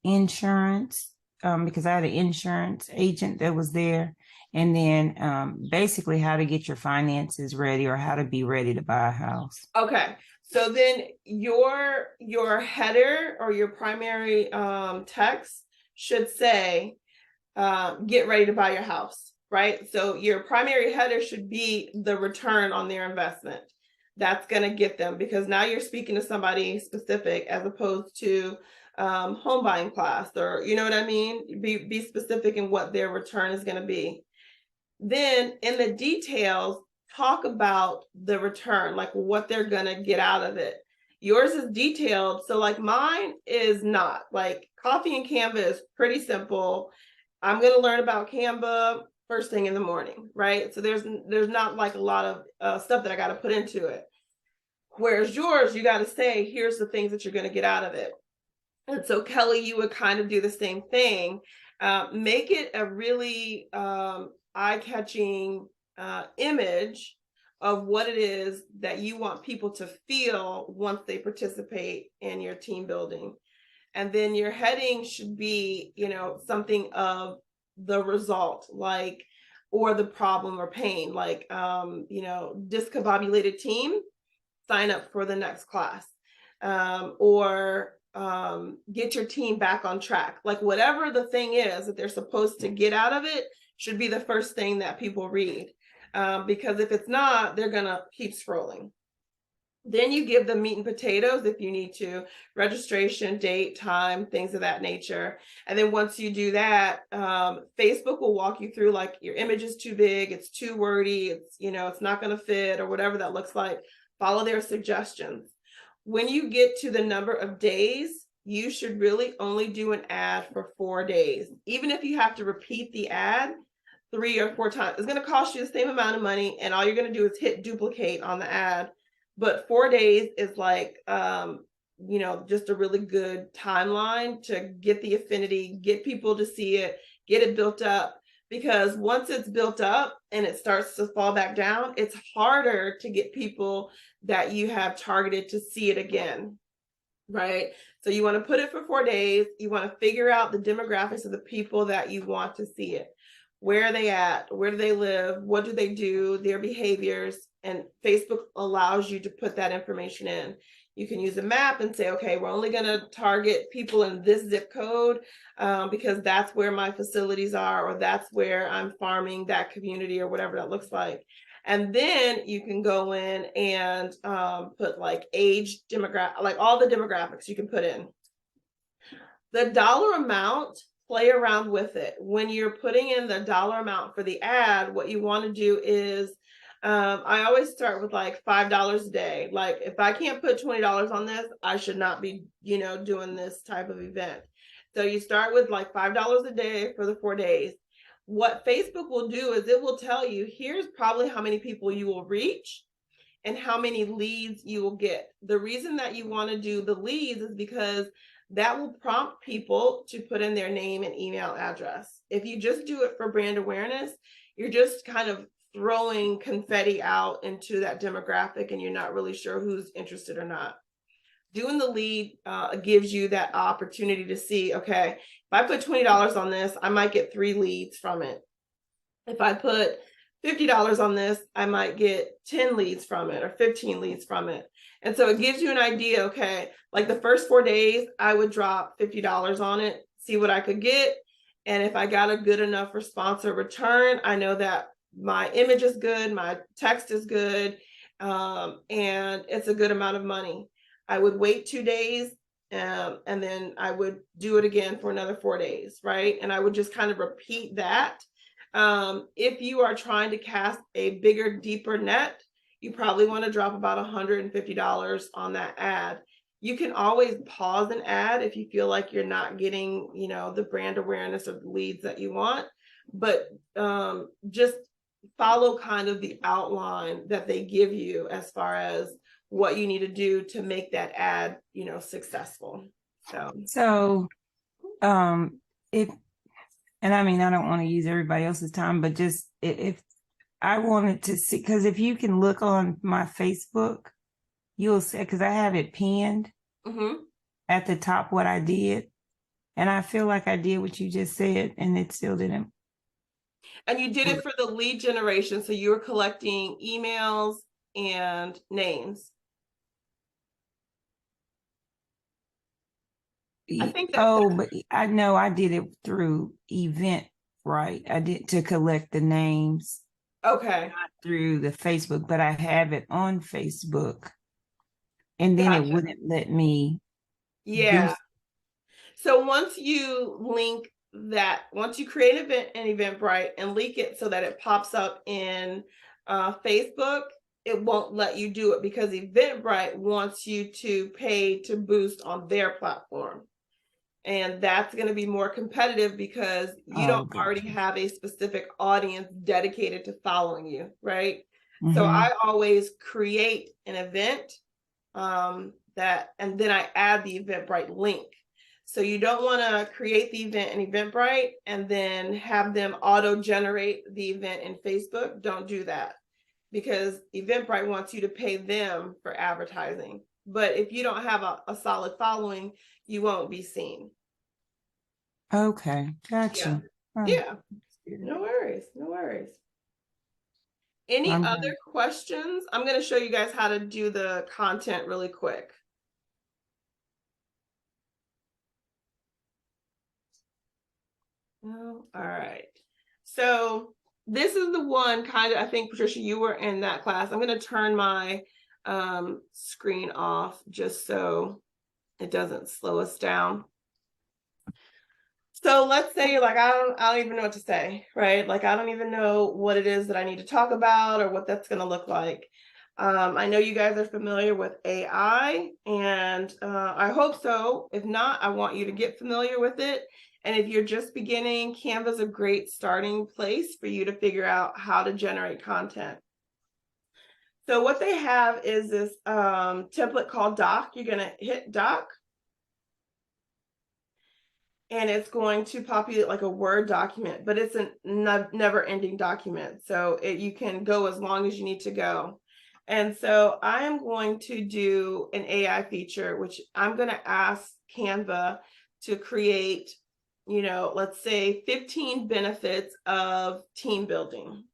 Insurance, because I had an insurance agent that was there. And then basically how to get your finances ready or how to be ready to buy a house. Okay. So then your header or your primary text should say, get ready to buy your house, right? So your primary header should be the return on their investment. That's going to get them, because now you're speaking to somebody specific as opposed to home buying class, or you know what I mean? Be specific in what their return is going to be. Then in the details, talk about the return, like what they're going to get out of it. Yours is detailed. So like mine is not. Like Coffee and Canva is pretty simple. I'm going to learn about Canva first thing in the morning, right? So there's not like a lot of stuff that I got to put into it. Whereas yours, you got to say, here's the things that you're going to get out of it. And so Kelly, you would kind of do the same thing. Make it a really eye-catching image of what it is that you want people to feel once they participate in your team building. And then your heading should be, something of the result, like or the problem or pain, like, discombobulated team, sign up for the next class, or get your team back on track. Like whatever the thing is that they're supposed to get out of it should be the first thing that people read. Because if it's not, they're going to keep scrolling. Then you give them meat and potatoes if you need to, registration, date, time, things of that nature. And then once you do that, Facebook will walk you through, like, your image is too big, it's too wordy, it's not going to fit, or whatever that looks like. Follow their suggestions. When you get to the number of days, you should really only do an ad for 4 days. Even if you have to repeat the ad 3 or 4 times, it's going to cost you the same amount of money, and all you're going to do is hit duplicate on the ad. But 4 days is like, just a really good timeline to get the affinity, get people to see it, get it built up. Because once it's built up and it starts to fall back down, it's harder to get people that you have targeted to see it again, right? So you want to put it for 4 days. You want to figure out the demographics of the people that you want to see it. Where are they at? Where do they live? What do they do? Their behaviors. And Facebook allows you to put that information in. You can use a map and say, okay, we're only going to target people in this zip code because that's where my facilities are, or that's where I'm farming that community, or whatever that looks like. And then you can go in and put like age, demographic, like all the demographics you can put in. The dollar amount, play around with it. When you're putting in the dollar amount for the ad, what you want to do is, I always start with like $5 a day. Like if I can't put $20 on this, I should not be, doing this type of event. So you start with like $5 a day for the 4 days. What Facebook will do is it will tell you, here's probably how many people you will reach and how many leads you will get. The reason that you want to do the leads is because that will prompt people to put in their name and email address. If you just do it for brand awareness, you're just kind of throwing confetti out into that demographic and you're not really sure who's interested or not. Doing the lead gives you that opportunity to see, okay, if I put $20 on this, I might get 3 leads from it. If I put $50 on this, I might get 10 leads from it or 15 leads from it. And so it gives you an idea, okay, like the first 4 days, I would drop $50 on it, see what I could get. And if I got a good enough response or return, I know that my image is good, my text is good, and it's a good amount of money. I would wait 2 days, and then I would do it again for another 4 days, right? And I would just kind of repeat that. If you are trying to cast a bigger, deeper net, you probably want to drop about $150 on that ad. You can always pause an ad if you feel like you're not getting, the brand awareness or the leads that you want, but just follow kind of the outline that they give you as far as what you need to do to make that ad, successful. So, if, and I mean, I don't want to use everybody else's time, but just if I wanted to see, because if you can look on my Facebook, you'll see, because I have it pinned at the top what I did. And I feel like I did what you just said, and it still didn't. And you did it for the lead generation. So you were collecting emails and names. I think that, but I know I did it through Eventbrite. I did to collect the names. Okay. Not through the Facebook, but I have it on Facebook. And then Gotcha. it wouldn't let me. Yeah. So once you link that, once you create an Eventbrite and link it so that it pops up in Facebook, it won't let you do it because Eventbrite wants you to pay to boost on their platform. And that's going to be more competitive because you don't already have a specific audience dedicated to following you, right? So I always create an event and then I add the Eventbrite link. So you don't want to create the event in Eventbrite and then have them auto-generate the event in Facebook. Don't do that because Eventbrite wants you to pay them for advertising. But if you don't have a solid following, you won't be seen. Okay, gotcha. Yeah. No worries. Any I'm other done. questions? I'm going to show you guys how to do the content really quick. No? All right. So this is the one kind of, I think, Patricia, you were in that class. I'm going to turn my screen off just so it doesn't slow us down. So let's say you're like, I don't even know what to say, right? Like, I don't even know what it is that I need to talk about or what that's going to look like. I know you guys are familiar with AI, and I hope so. If not, I want you to get familiar with it. And if you're just beginning, Canva is a great starting place for you to figure out how to generate content. So what they have is this template called Doc. You're going to hit Doc, and it's going to populate like a Word document, but it's a never-ending document. So you can go as long as you need to go. And so I am going to do an AI feature, which I'm going to ask Canva to create, let's say 15 benefits of team building.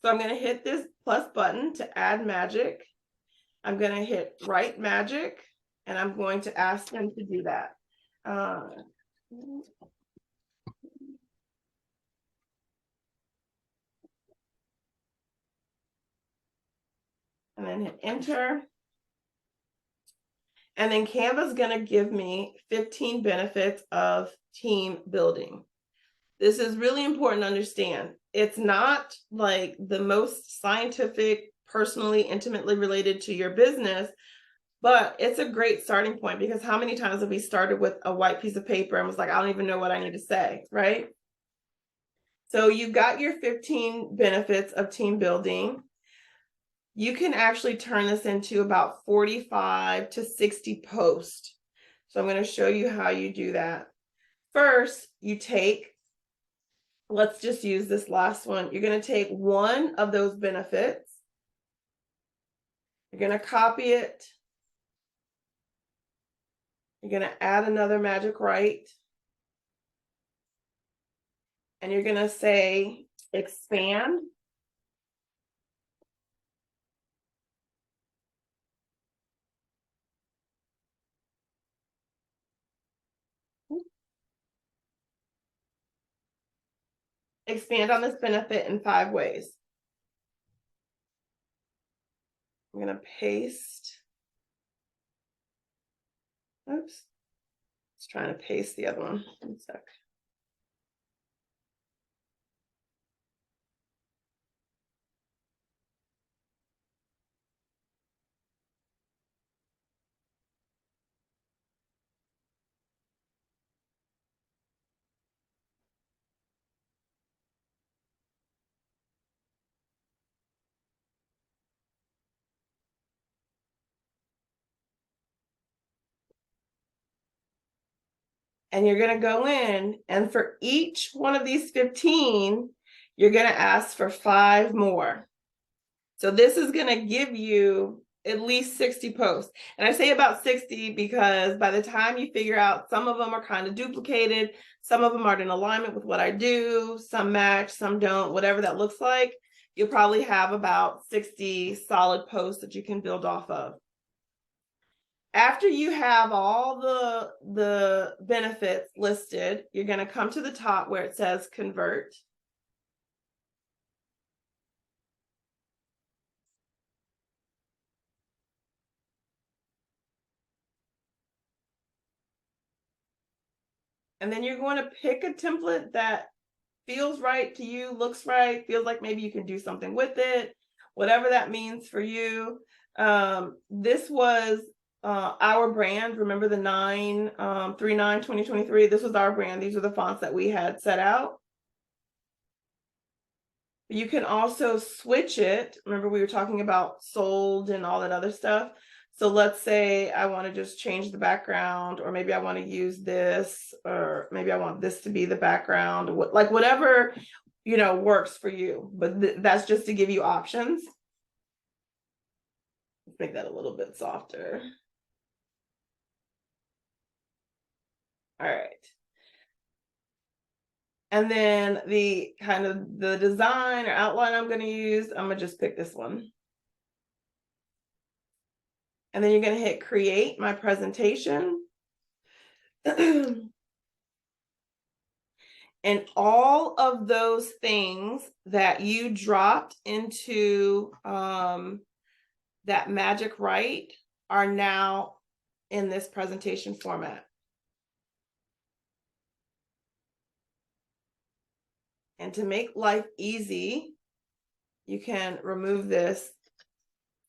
So I'm going to hit this plus button to add magic. I'm going to hit write magic, and I'm going to ask them to do that. And then hit enter. And then Canva's going to give me 15 benefits of team building. This is really important to understand. It's not like the most scientific, personally, intimately related to your business, but it's a great starting point, because how many times have we started with a white piece of paper and was like, I don't even know what I need to say, right? So you've got your 15 benefits of team building. You can actually turn this into about 45 to 60 posts. So I'm going to show you how you do that. First, you take, let's just use this last one. You're going to take one of those benefits. You're going to copy it. You're going to add another magic write. And you're going to say expand. Expand on this benefit in 5 ways. I'm going to paste. Oops. It's trying to paste the other one. One sec. And you're going to go in, and for each one of these 15, you're going to ask for 5 more. So this is going to give you at least 60 posts. And I say about 60 because by the time you figure out, some of them are kind of duplicated, some of them aren't in alignment with what I do, some match, some don't, whatever that looks like, you'll probably have about 60 solid posts that you can build off of. After you have all the benefits listed, you're going to come to the top where it says convert. And then you're going to pick a template that feels right to you, looks right, feels like maybe you can do something with it, whatever that means for you. This was our brand. Remember the 9/39/2023? This was our brand. These are the fonts that we had set out. You can also switch it. Remember, we were talking about sold and all that other stuff. So let's say I want to just change the background, or maybe I want to use this, or maybe I want this to be the background, like whatever, works for you. But that's just to give you options. Let's make that a little bit softer. All right. And then the kind of the design or outline I'm going to use, I'm going to just pick this one. And then you're going to hit create my presentation. And all of those things that you dropped into that magic write are now in this presentation format. And to make life easy, you can remove this,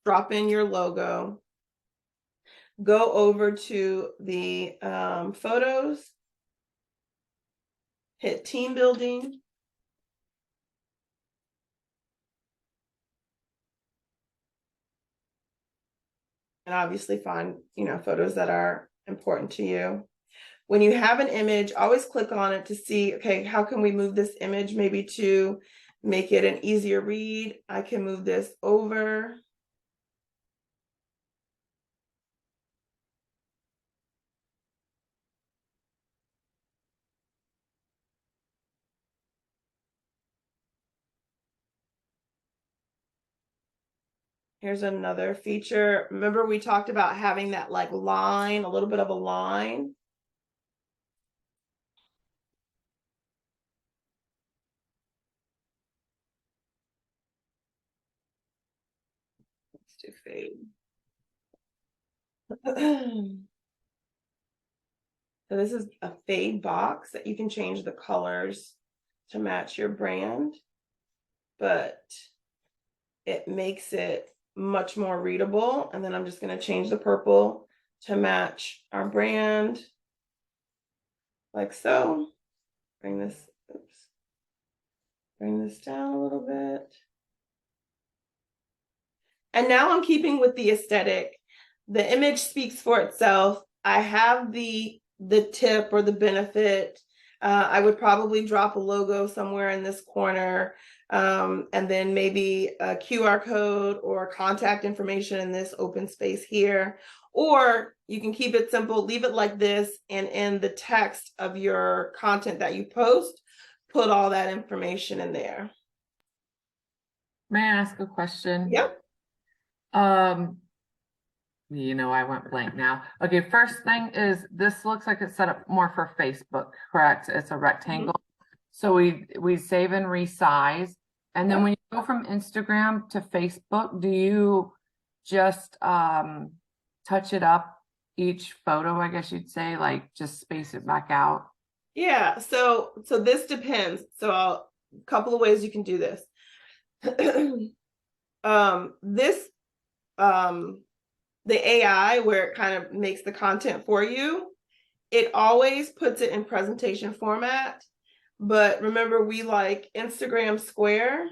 drop in your logo, go over to the photos, hit team building, and obviously find, photos that are important to you. When you have an image, always click on it to see, okay, how can we move this image maybe to make it an easier read? I can move this over. Here's another feature. Remember we talked about having that like line, a little bit of a line. Let's do fade. So this is a fade box that you can change the colors to match your brand, but it makes it much more readable. And then I'm just going to change the purple to match our brand like so. Bring this down a little bit. And now I'm keeping with the aesthetic. The image speaks for itself. I have the tip or the benefit. I would probably drop a logo somewhere in this corner, and then maybe a QR code or contact information in this open space here. Or you can keep it simple, leave it like this, and in the text of your content that you post, put all that information in there. May I ask a question? Yep. I went blank now. Okay, first thing is this looks like it's set up more for Facebook, correct? It's a rectangle. So we save and resize. And then when you go from Instagram to Facebook, do you just touch it up each photo, I guess you'd say, like just space it back out? Yeah, so this depends. So a couple of ways you can do this. The AI, where it kind of makes the content for you, it always puts it in presentation format. But remember, we like Instagram Square.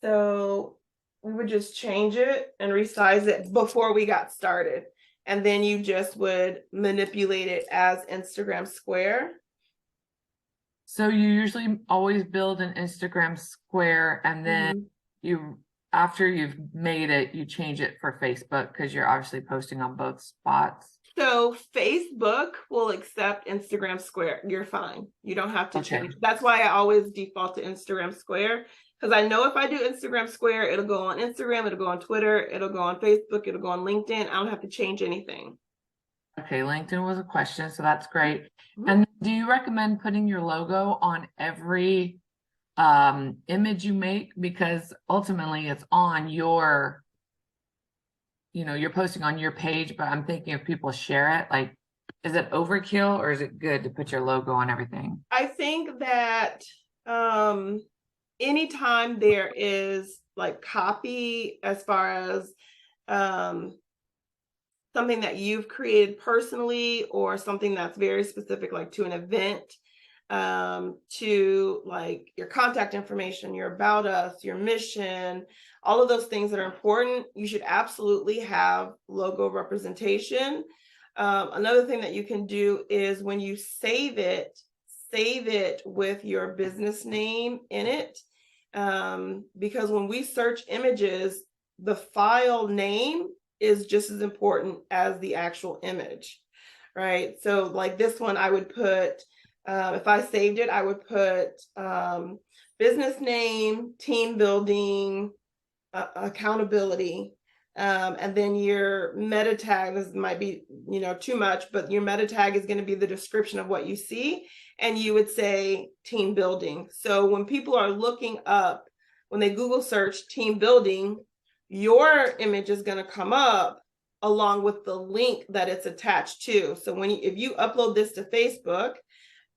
So we would just change it and resize it before we got started. And then you just would manipulate it as Instagram Square. So you usually always build an Instagram Square, and then after you've made it, you change it for Facebook because you're obviously posting on both spots. So Facebook will accept Instagram Square. You're fine. You don't have to change. That's why I always default to Instagram Square, because I know if I do Instagram Square, it'll go on Instagram, it'll go on Twitter, it'll go on Facebook, it'll go on LinkedIn. I don't have to change anything. Okay, LinkedIn was a question, so that's great. And do you recommend putting your logo on every image you make? Because ultimately it's on your, you're posting on your page, but I'm thinking if people share it, like, is it overkill or is it good to put your logo on everything? I think that anytime there is like copy as far as something that you've created personally or something that's very specific, like to an event, to like your contact information, your about us, your mission, all of those things that are important, you should absolutely have logo representation. Another thing that you can do is when you save it with your business name in it. Because when we search images, the file name is just as important as the actual image, right? So like this one, I would put If I saved it, I would put business name, team building, accountability. And then your meta tag, this might be, too much, but your meta tag is going to be the description of what you see. And you would say team building. So when people are looking up, when they Google search team building, your image is going to come up along with the link that it's attached to. So if you upload this to Facebook,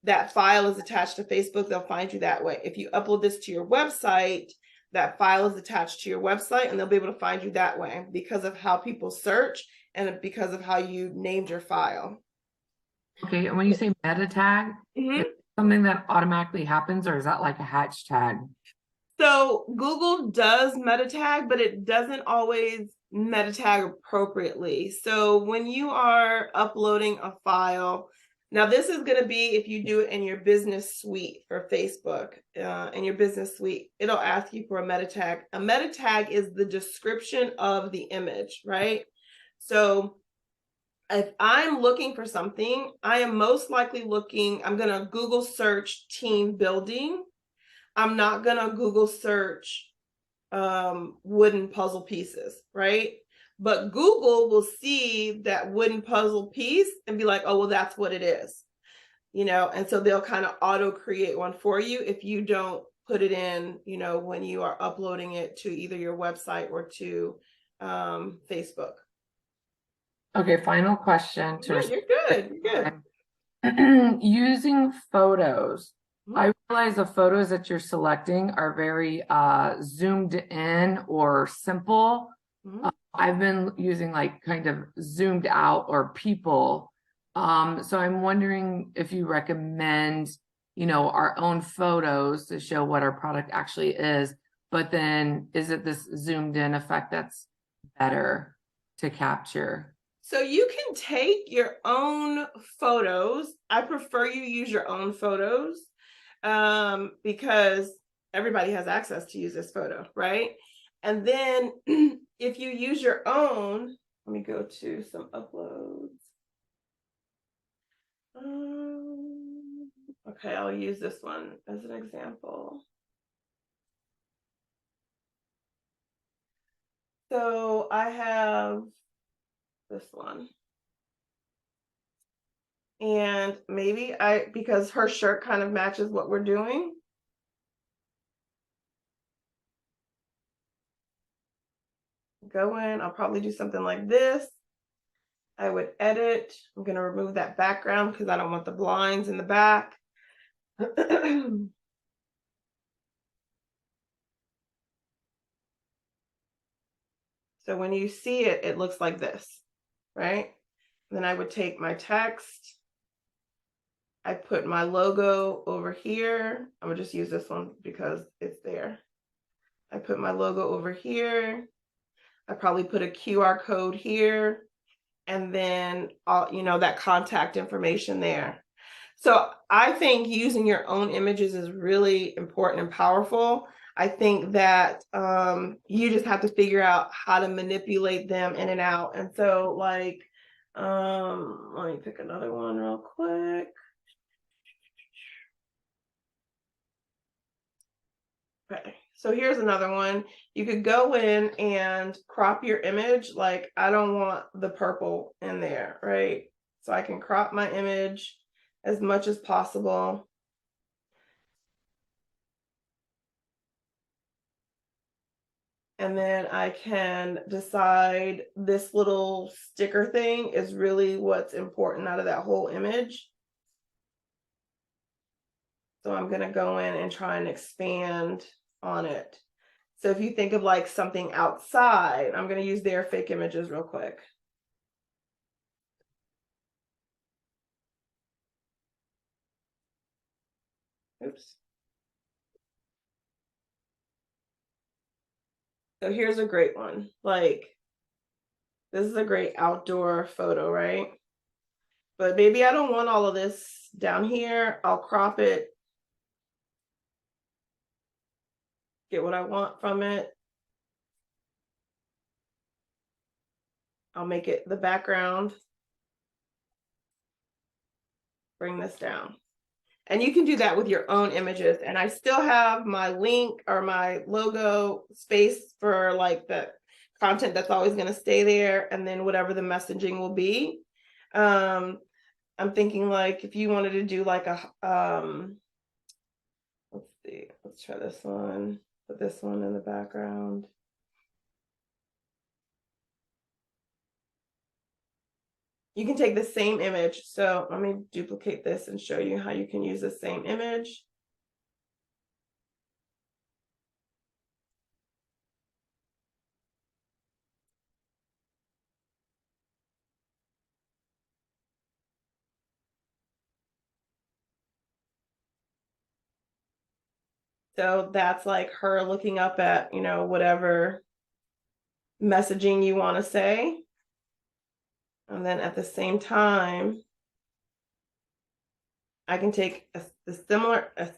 that file is attached to Facebook, they'll find you that way. If you upload this to your website, that file is attached to your website and they'll be able to find you that way because of how people search and because of how you named your file. Okay, and when you say meta tag, Mm-hmm. is it something that automatically happens, or is that like a hatch tag? So Google does meta tag, but it doesn't always meta tag appropriately. So when you are uploading a file, now this is going to be if you do it in your business suite for Facebook, in your business suite, it'll ask you for a meta tag. A meta tag is the description of the image, right? So if I'm looking for something, I am most likely I'm going to Google search team building. I'm not going to Google search wooden puzzle pieces, right? But Google will see that wooden puzzle piece and be like, oh, well, that's what it is, and so they'll kind of auto create one for you if you don't put it in, when you are uploading it to either your website or to Facebook. Okay, final question to Yeah, you're good. using photos. Mhm. I realize the photos that you're selecting are very zoomed in or simple. Mhm. I've been using like kind of zoomed out or people. So I'm wondering if you recommend, our own photos to show what our product actually is, but then is it this zoomed in effect that's better to capture? So you can take your own photos. I prefer you use your own photos because everybody has access to use this photo, right? And then if you use your own, let me go to some uploads. Okay, I'll use this one as an example. So I have this one. And maybe because her shirt kind of matches what we're doing. Go in, I'll probably do something like this. I would edit. I'm going to remove that background because I don't want the blinds in the back. So when you see it, it looks like this, right? Then I would take my text. I put my logo over here. I'm gonna just use this one because it's there. I put my logo over here. I probably put a QR code here. And then, that contact information there. So I think using your own images is really important and powerful. I think that you just have to figure out how to manipulate them in and out. And so let me pick another one real quick. Okay, so here's another one. You could go in and crop your image. Like I don't want the purple in there, right? So I can crop my image as much as possible. And then I can decide this little sticker thing is really what's important out of that whole image. So I'm going to go in and try and expand on it. So if you think of like something outside, I'm going to use their fake images real quick. Oops. So here's a great one. Like, this is a great outdoor photo, right? But maybe I don't want all of this down here. I'll crop it, get what I want from it. I'll make it the background. Bring this down. And you can do that with your own images. And I still have my link or my logo space for like the content that's always going to stay there, and then whatever the messaging will be. I'm thinking like if you wanted to do like a let's see, let's try this one. Put this one in the background. You can take the same image. So let me duplicate this and show you how you can use the same image. So that's like her looking up at, you know, whatever messaging you want to say. And then at the same time, I can take a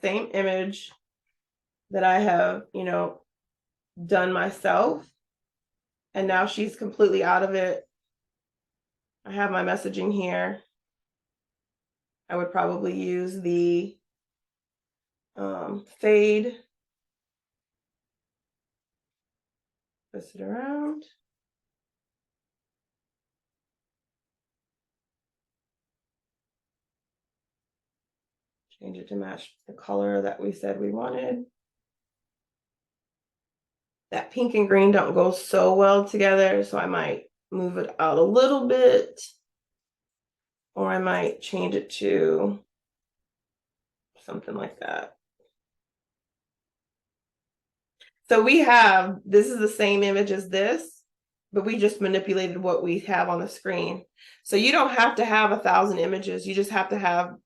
same image that I have, you know, done myself. And now she's completely out of it. I have my messaging here. I would probably use the fade. Twist it around. Change it to match the color that we said we wanted. That pink and green don't go so well together, so I might move it out a little bit, or I might change it to something like that. So we have, this is the same image as this, but we just manipulated what we have on the screen. So you don't have to have 1,000 images. You just have to have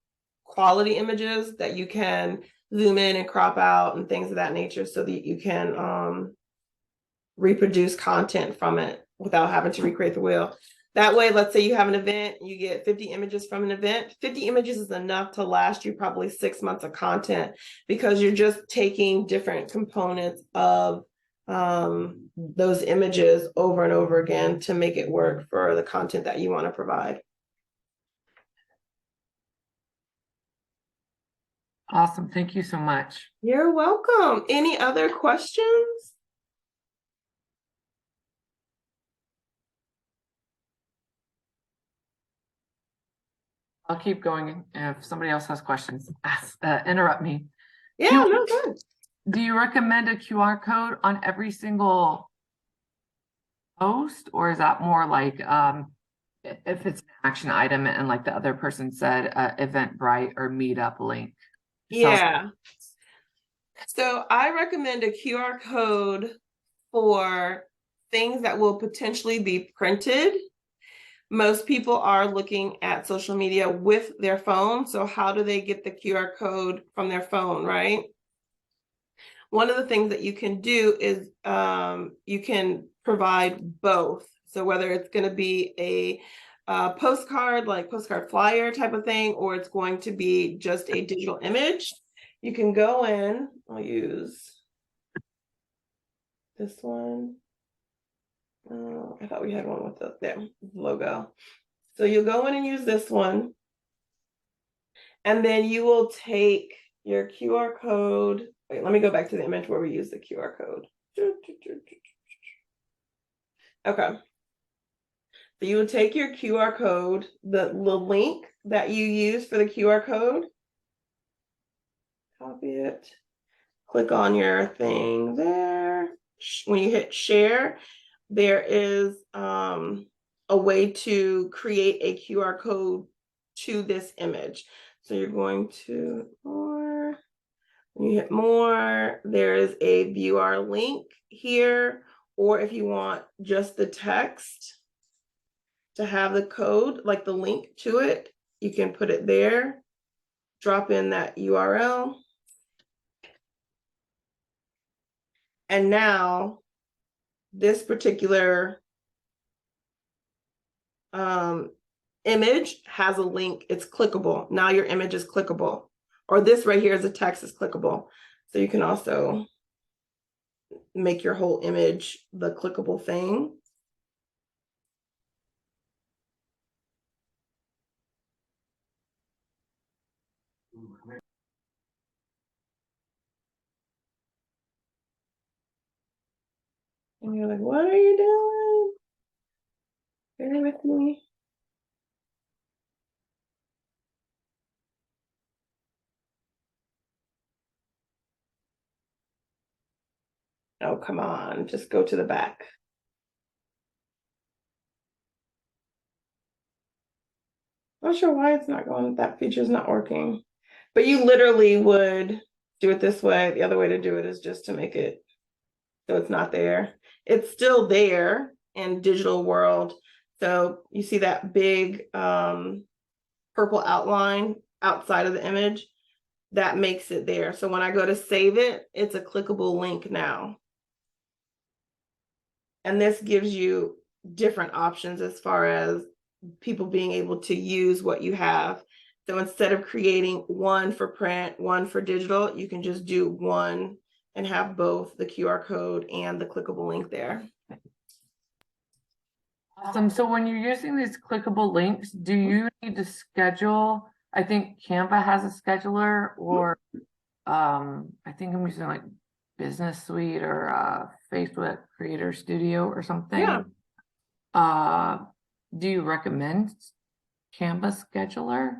quality images that you can zoom in and crop out and things of that nature, so that you can reproduce content from it without having to recreate the wheel. That way, let's say you have an event, you get 50 images from an event. 50 images is enough to last you probably 6 months of content, because you're just taking different components of those images over and over again to make it work for the content that you want to provide. Awesome. Thank you so much. You're welcome. Any other questions? I'll keep going. If somebody else has questions, interrupt me. Yeah, no, good. Do you recommend a QR code on every single post, or is that more like if it's an action item and like the other person said, Eventbrite or Meetup link? Yeah. So I recommend a QR code for things that will potentially be printed. Most people are looking at social media with their phone. So how do they get the QR code from their phone, right? One of the things that you can do is you can provide both. So whether it's going to be a postcard, like postcard flyer type of thing, or it's going to be just a digital image, you can go in. I'll use this one. I thought we had one with the logo. So you'll go in and use this one. And then you will take your QR code. Wait, let me go back to the image where we use the QR code. Okay. So you would take your QR code, the link that you use for the QR code, copy it, click on your thing there. When you hit share, there is a way to create a QR code to this image. So you're going to more, when you hit more, there is a view our link here, or if you want just the text to have the code, like the link to it, you can put it there, drop in that URL. And now this particular image has a link. It's clickable. Now your image is clickable, or this right here is a text is clickable. So you can also make your whole image the clickable thing. And you're like, what are you doing? Bear with me. Oh, come on, just go to the back. Not sure why it's not going, that feature's not working. But you literally would do it this way. The other way to do it is just to make it so it's not there. It's still there in digital world. So you see that big purple outline outside of the image, that makes it there. So when I go to save it, it's a clickable link now. And this gives you different options as far as people being able to use what you have. So instead of creating one for print, one for digital, you can just do one and have both the QR code and the clickable link there. Awesome. So when you're using these clickable links, do you need to schedule? I think Canva has a scheduler, or I think I'm using like Business Suite or Facebook Creator Studio or something. Yeah. Do you recommend Canva scheduler?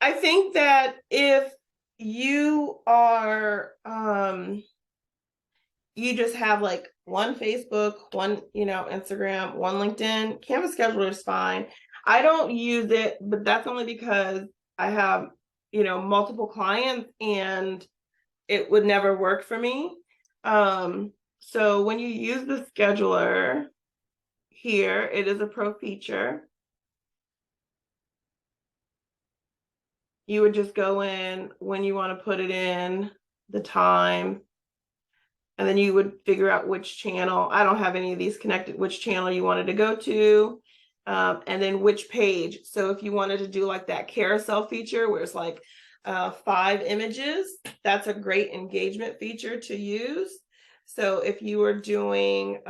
I think that if you are you just have like one Facebook, one, Instagram, one LinkedIn, Canva scheduler is fine. I don't use it, but that's only because I have, multiple clients and it would never work for me. So when you use the scheduler here, it is a pro feature. You would just go in when you want to put it in, the time, and then you would figure out which channel. I don't have any of these connected, which channel you wanted to go to, and then which page. So if you wanted to do like that carousel feature where it's like 5 images, that's a great engagement feature to use. So if you were doing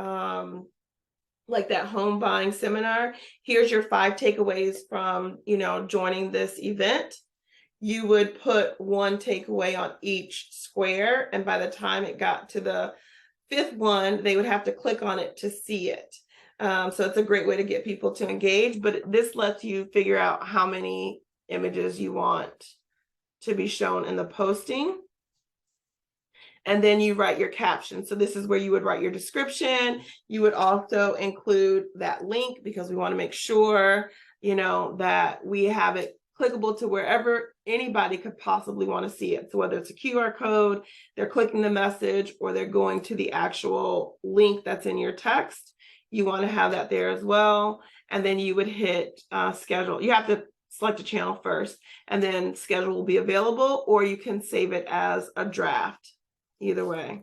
like that home buying seminar, here's your 5 takeaways from, joining this event. You would put one takeaway on each square, and by the time it got to the 5th one, they would have to click on it to see it. So it's a great way to get people to engage, but this lets you figure out how many images you want to be shown in the posting. And then you write your caption. So this is where you would write your description. You would also include that link because we want to make sure, that we have it clickable to wherever anybody could possibly want to see it. So whether it's a QR code, they're clicking the message, or they're going to the actual link that's in your text, you want to have that there as well. And then you would hit schedule. You have to select a channel first, and then schedule will be available, or you can save it as a draft. Either way.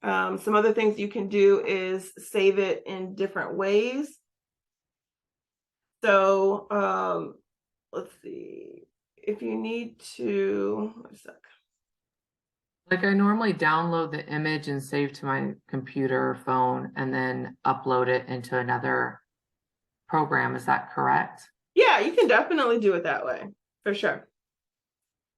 Some other things you can do is save it in different ways. So let's see, if you need to, one sec. Like I normally download the image and save to my computer or phone and then upload it into another program. Is that correct? Yeah, you can definitely do it that way, for sure.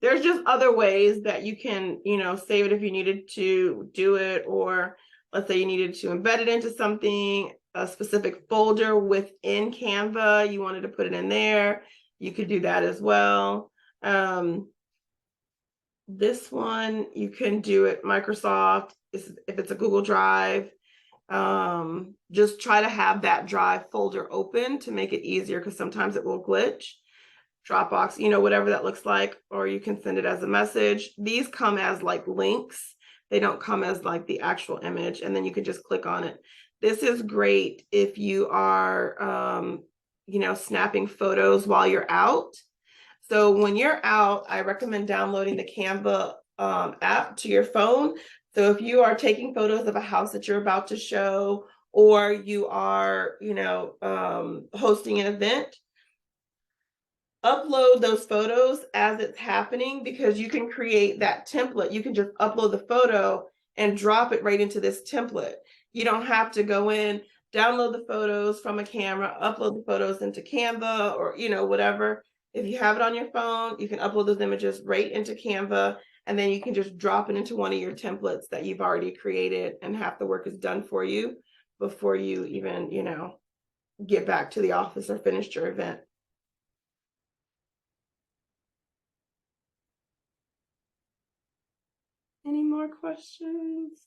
There's just other ways that you can, save it if you needed to do it, or let's say you needed to embed it into something, a specific folder within Canva, you wanted to put it in there, you could do that as well. This one, you can do it Microsoft, if it's a Google Drive. Just try to have that drive folder open to make it easier, because sometimes it will glitch. Dropbox, whatever that looks like, or you can send it as a message. These come as like links. They don't come as like the actual image, and then you can just click on it. This is great if you are, snapping photos while you're out. So when you're out, I recommend downloading the Canva app to your phone. So if you are taking photos of a house that you're about to show, or you are, hosting an event, upload those photos as it's happening, because you can create that template. You can just upload the photo and drop it right into this template. You don't have to go in, download the photos from a camera, upload the photos into Canva, or whatever. If you have it on your phone, you can upload those images right into Canva, and then you can just drop it into one of your templates that you've already created, and half the work is done for you. before you even, get back to the office or finish your event. Any more questions?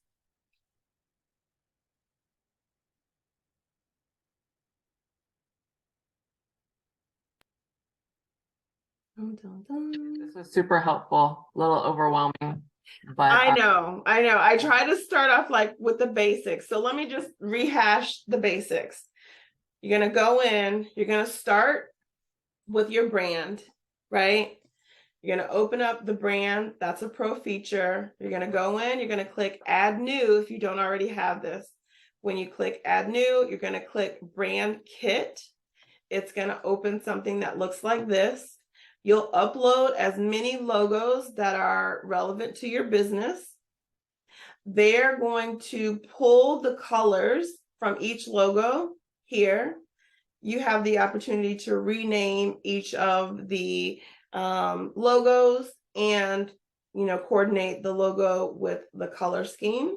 Dun, dun, dun. This was super helpful, a little overwhelming, but I know. I try to start off like with the basics. So let me just rehash the basics. You're going to go in, you're going to start with your brand, right? You're going to open up the brand. That's a pro feature. You're going to go in, you're going to click add new if you don't already have this. When you click add new, you're going to click brand kit. It's going to open something that looks like this. You'll upload as many logos that are relevant to your business. They're going to pull the colors from each logo here. You have the opportunity to rename each of the logos and coordinate the logo with the color scheme.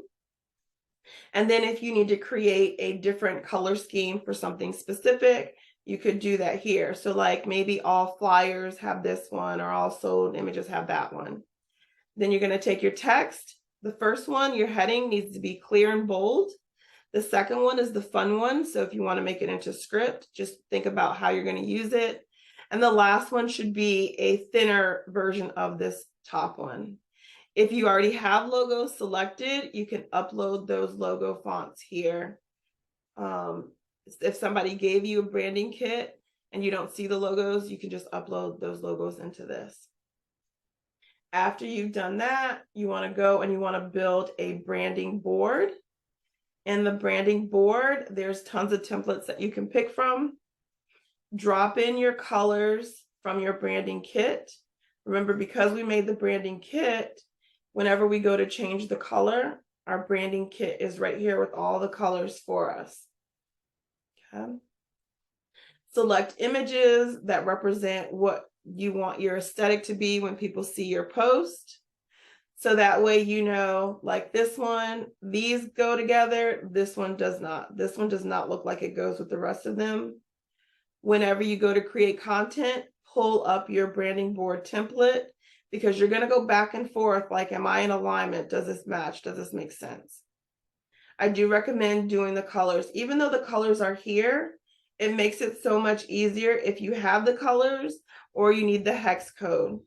And then if you need to create a different color scheme for something specific, you could do that here. So like maybe all flyers have this one, or all sold images have that one. Then you're going to take your text. The first one, your heading needs to be clear and bold. The second one is the fun one. So if you want to make it into script, just think about how you're going to use it. And the last one should be a thinner version of this top one. If you already have logos selected, you can upload those logo fonts here. If somebody gave you a branding kit and you don't see the logos, you can just upload those logos into this. After you've done that, you want to go and you want to build a branding board. In the branding board, there's tons of templates that you can pick from. Drop in your colors from your branding kit. Remember, because we made the branding kit, whenever we go to change the color, our branding kit is right here with all the colors for us. Okay. Select images that represent what you want your aesthetic to be when people see your post. So that way, like this one, these go together. This one does not. This one does not look like it goes with the rest of them. Whenever you go to create content, pull up your branding board template, because you're going to go back and forth. Like, am I in alignment? Does this match? Does this make sense? I do recommend doing the colors. Even though the colors are here, it makes it so much easier if you have the colors or you need the hex code. If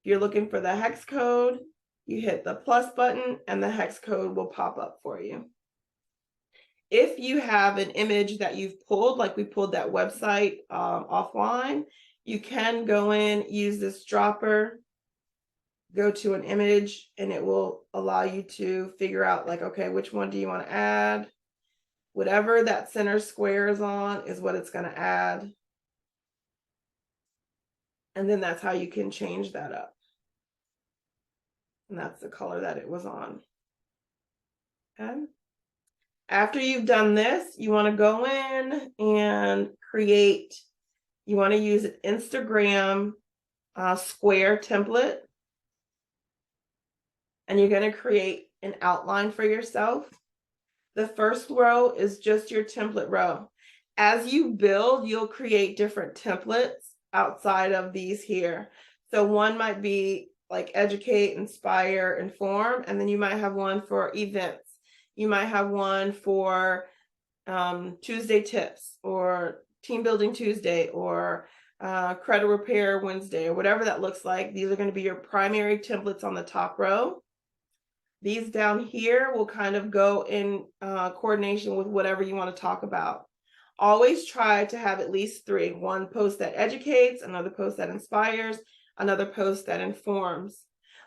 you're looking for the hex code, you hit the plus button and the hex code will pop up for you. If you have an image that you've pulled, like we pulled that website offline, you can go in, use this dropper, go to an image, and it will allow you to figure out like, okay, which one do you want to add? Whatever that center square is on is what it's going to add. And then that's how you can change that up. And that's the color that it was on. Okay. After you've done this, you want to go in and create, you want to use an Instagram square template. And you're going to create an outline for yourself. The first row is just your template row. As you build, you'll create different templates outside of these here. So one might be like educate, inspire, inform, and then you might have one for events. You might have one for Tuesday tips, or team building Tuesday, or credit repair Wednesday, or whatever that looks like. These are going to be your primary templates on the top row. These down here will kind of go in coordination with whatever you want to talk about. Always try to have at least 3. One post that educates, another post that inspires, another post that informs.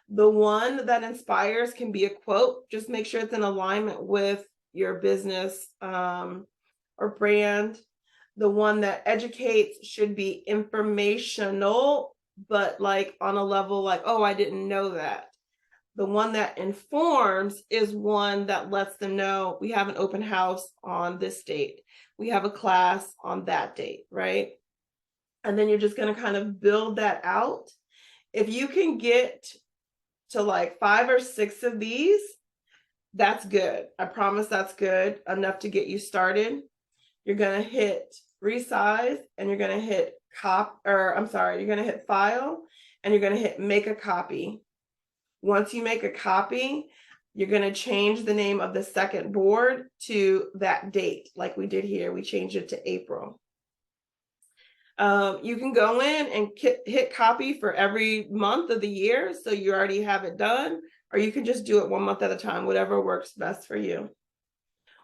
The one that inspires can be a quote. Just make sure it's in alignment with your business or brand. The one that educates should be informational, but like on a level like, oh, I didn't know that. The one that informs is one that lets them know we have an open house on this date. We have a class on that date, right? And then you're just going to kind of build that out. If you can get to like 5 or 6 of these, That's good. I promise that's good enough to get you started. You're going to hit resize and you're going to hit you're going to hit file and you're going to hit make a copy. Once you make a copy, you're going to change the name of the second board to that date, like we did here. We changed it to April. You can go in and hit copy for every month of the year, so you already have it done, or you can just do it 1 month at a time, whatever works best for you.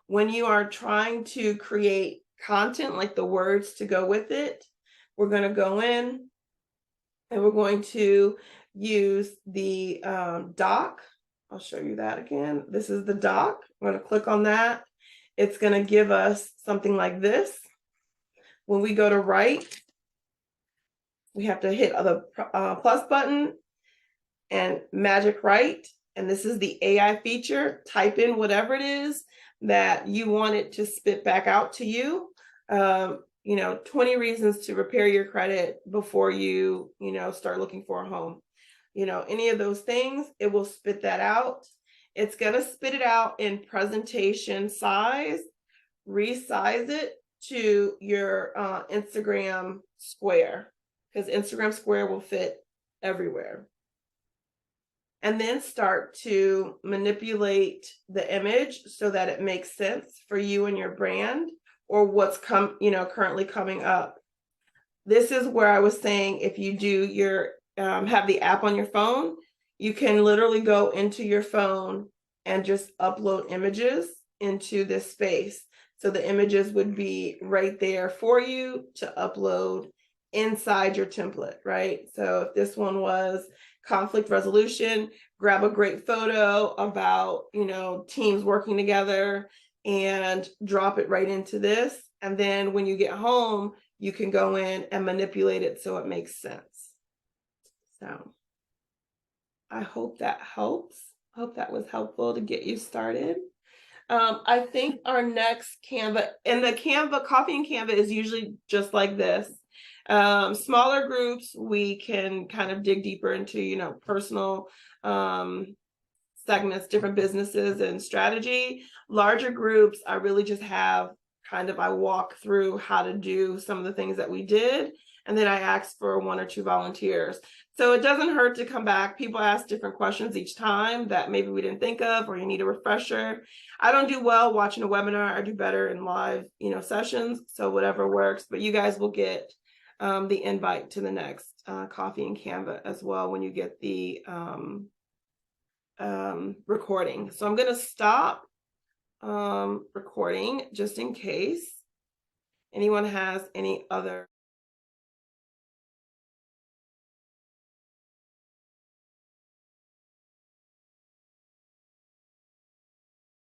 When you are trying to create content, like the words to go with it, we're going to go in and we're going to use the doc. I'll show you that again. This is the doc. I'm going to click on that. It's going to give us something like this. When we go to write, we have to hit the plus button and magic write. And this is the AI feature. Type in whatever it is that you want it to spit back out to you. 20 reasons to repair your credit before you, start looking for a home. Any of those things, it will spit that out. It's going to spit it out in presentation size, resize it to your Instagram square, because Instagram square will fit everywhere. And then start to manipulate the image so that it makes sense for you and your brand, or what's currently coming up. This is where I was saying, if you do your have the app on your phone, you can literally go into your phone and just upload images into this space. So the images would be right there for you to upload inside your template, right? So if this one was conflict resolution, grab a great photo about, teams working together and drop it right into this. And then when you get home, you can go in and manipulate it so it makes sense. So I hope that helps. I hope that was helpful to get you started. I think our next Canva, and the Canva, Coffee and Canva is usually just like this. Smaller groups, we can kind of dig deeper into, personal segments, different businesses and strategy. Larger groups, I really just have I walk through how to do some of the things that we did. And then I ask for 1 or 2 volunteers. So it doesn't hurt to come back. People ask different questions each time that maybe we didn't think of, or you need a refresher. I don't do well watching a webinar. I do better in live, sessions. So whatever works, but you guys will get the invite to the next Coffee and Canva as well when you get the recording. So I'm going to stop recording just in case anyone has any other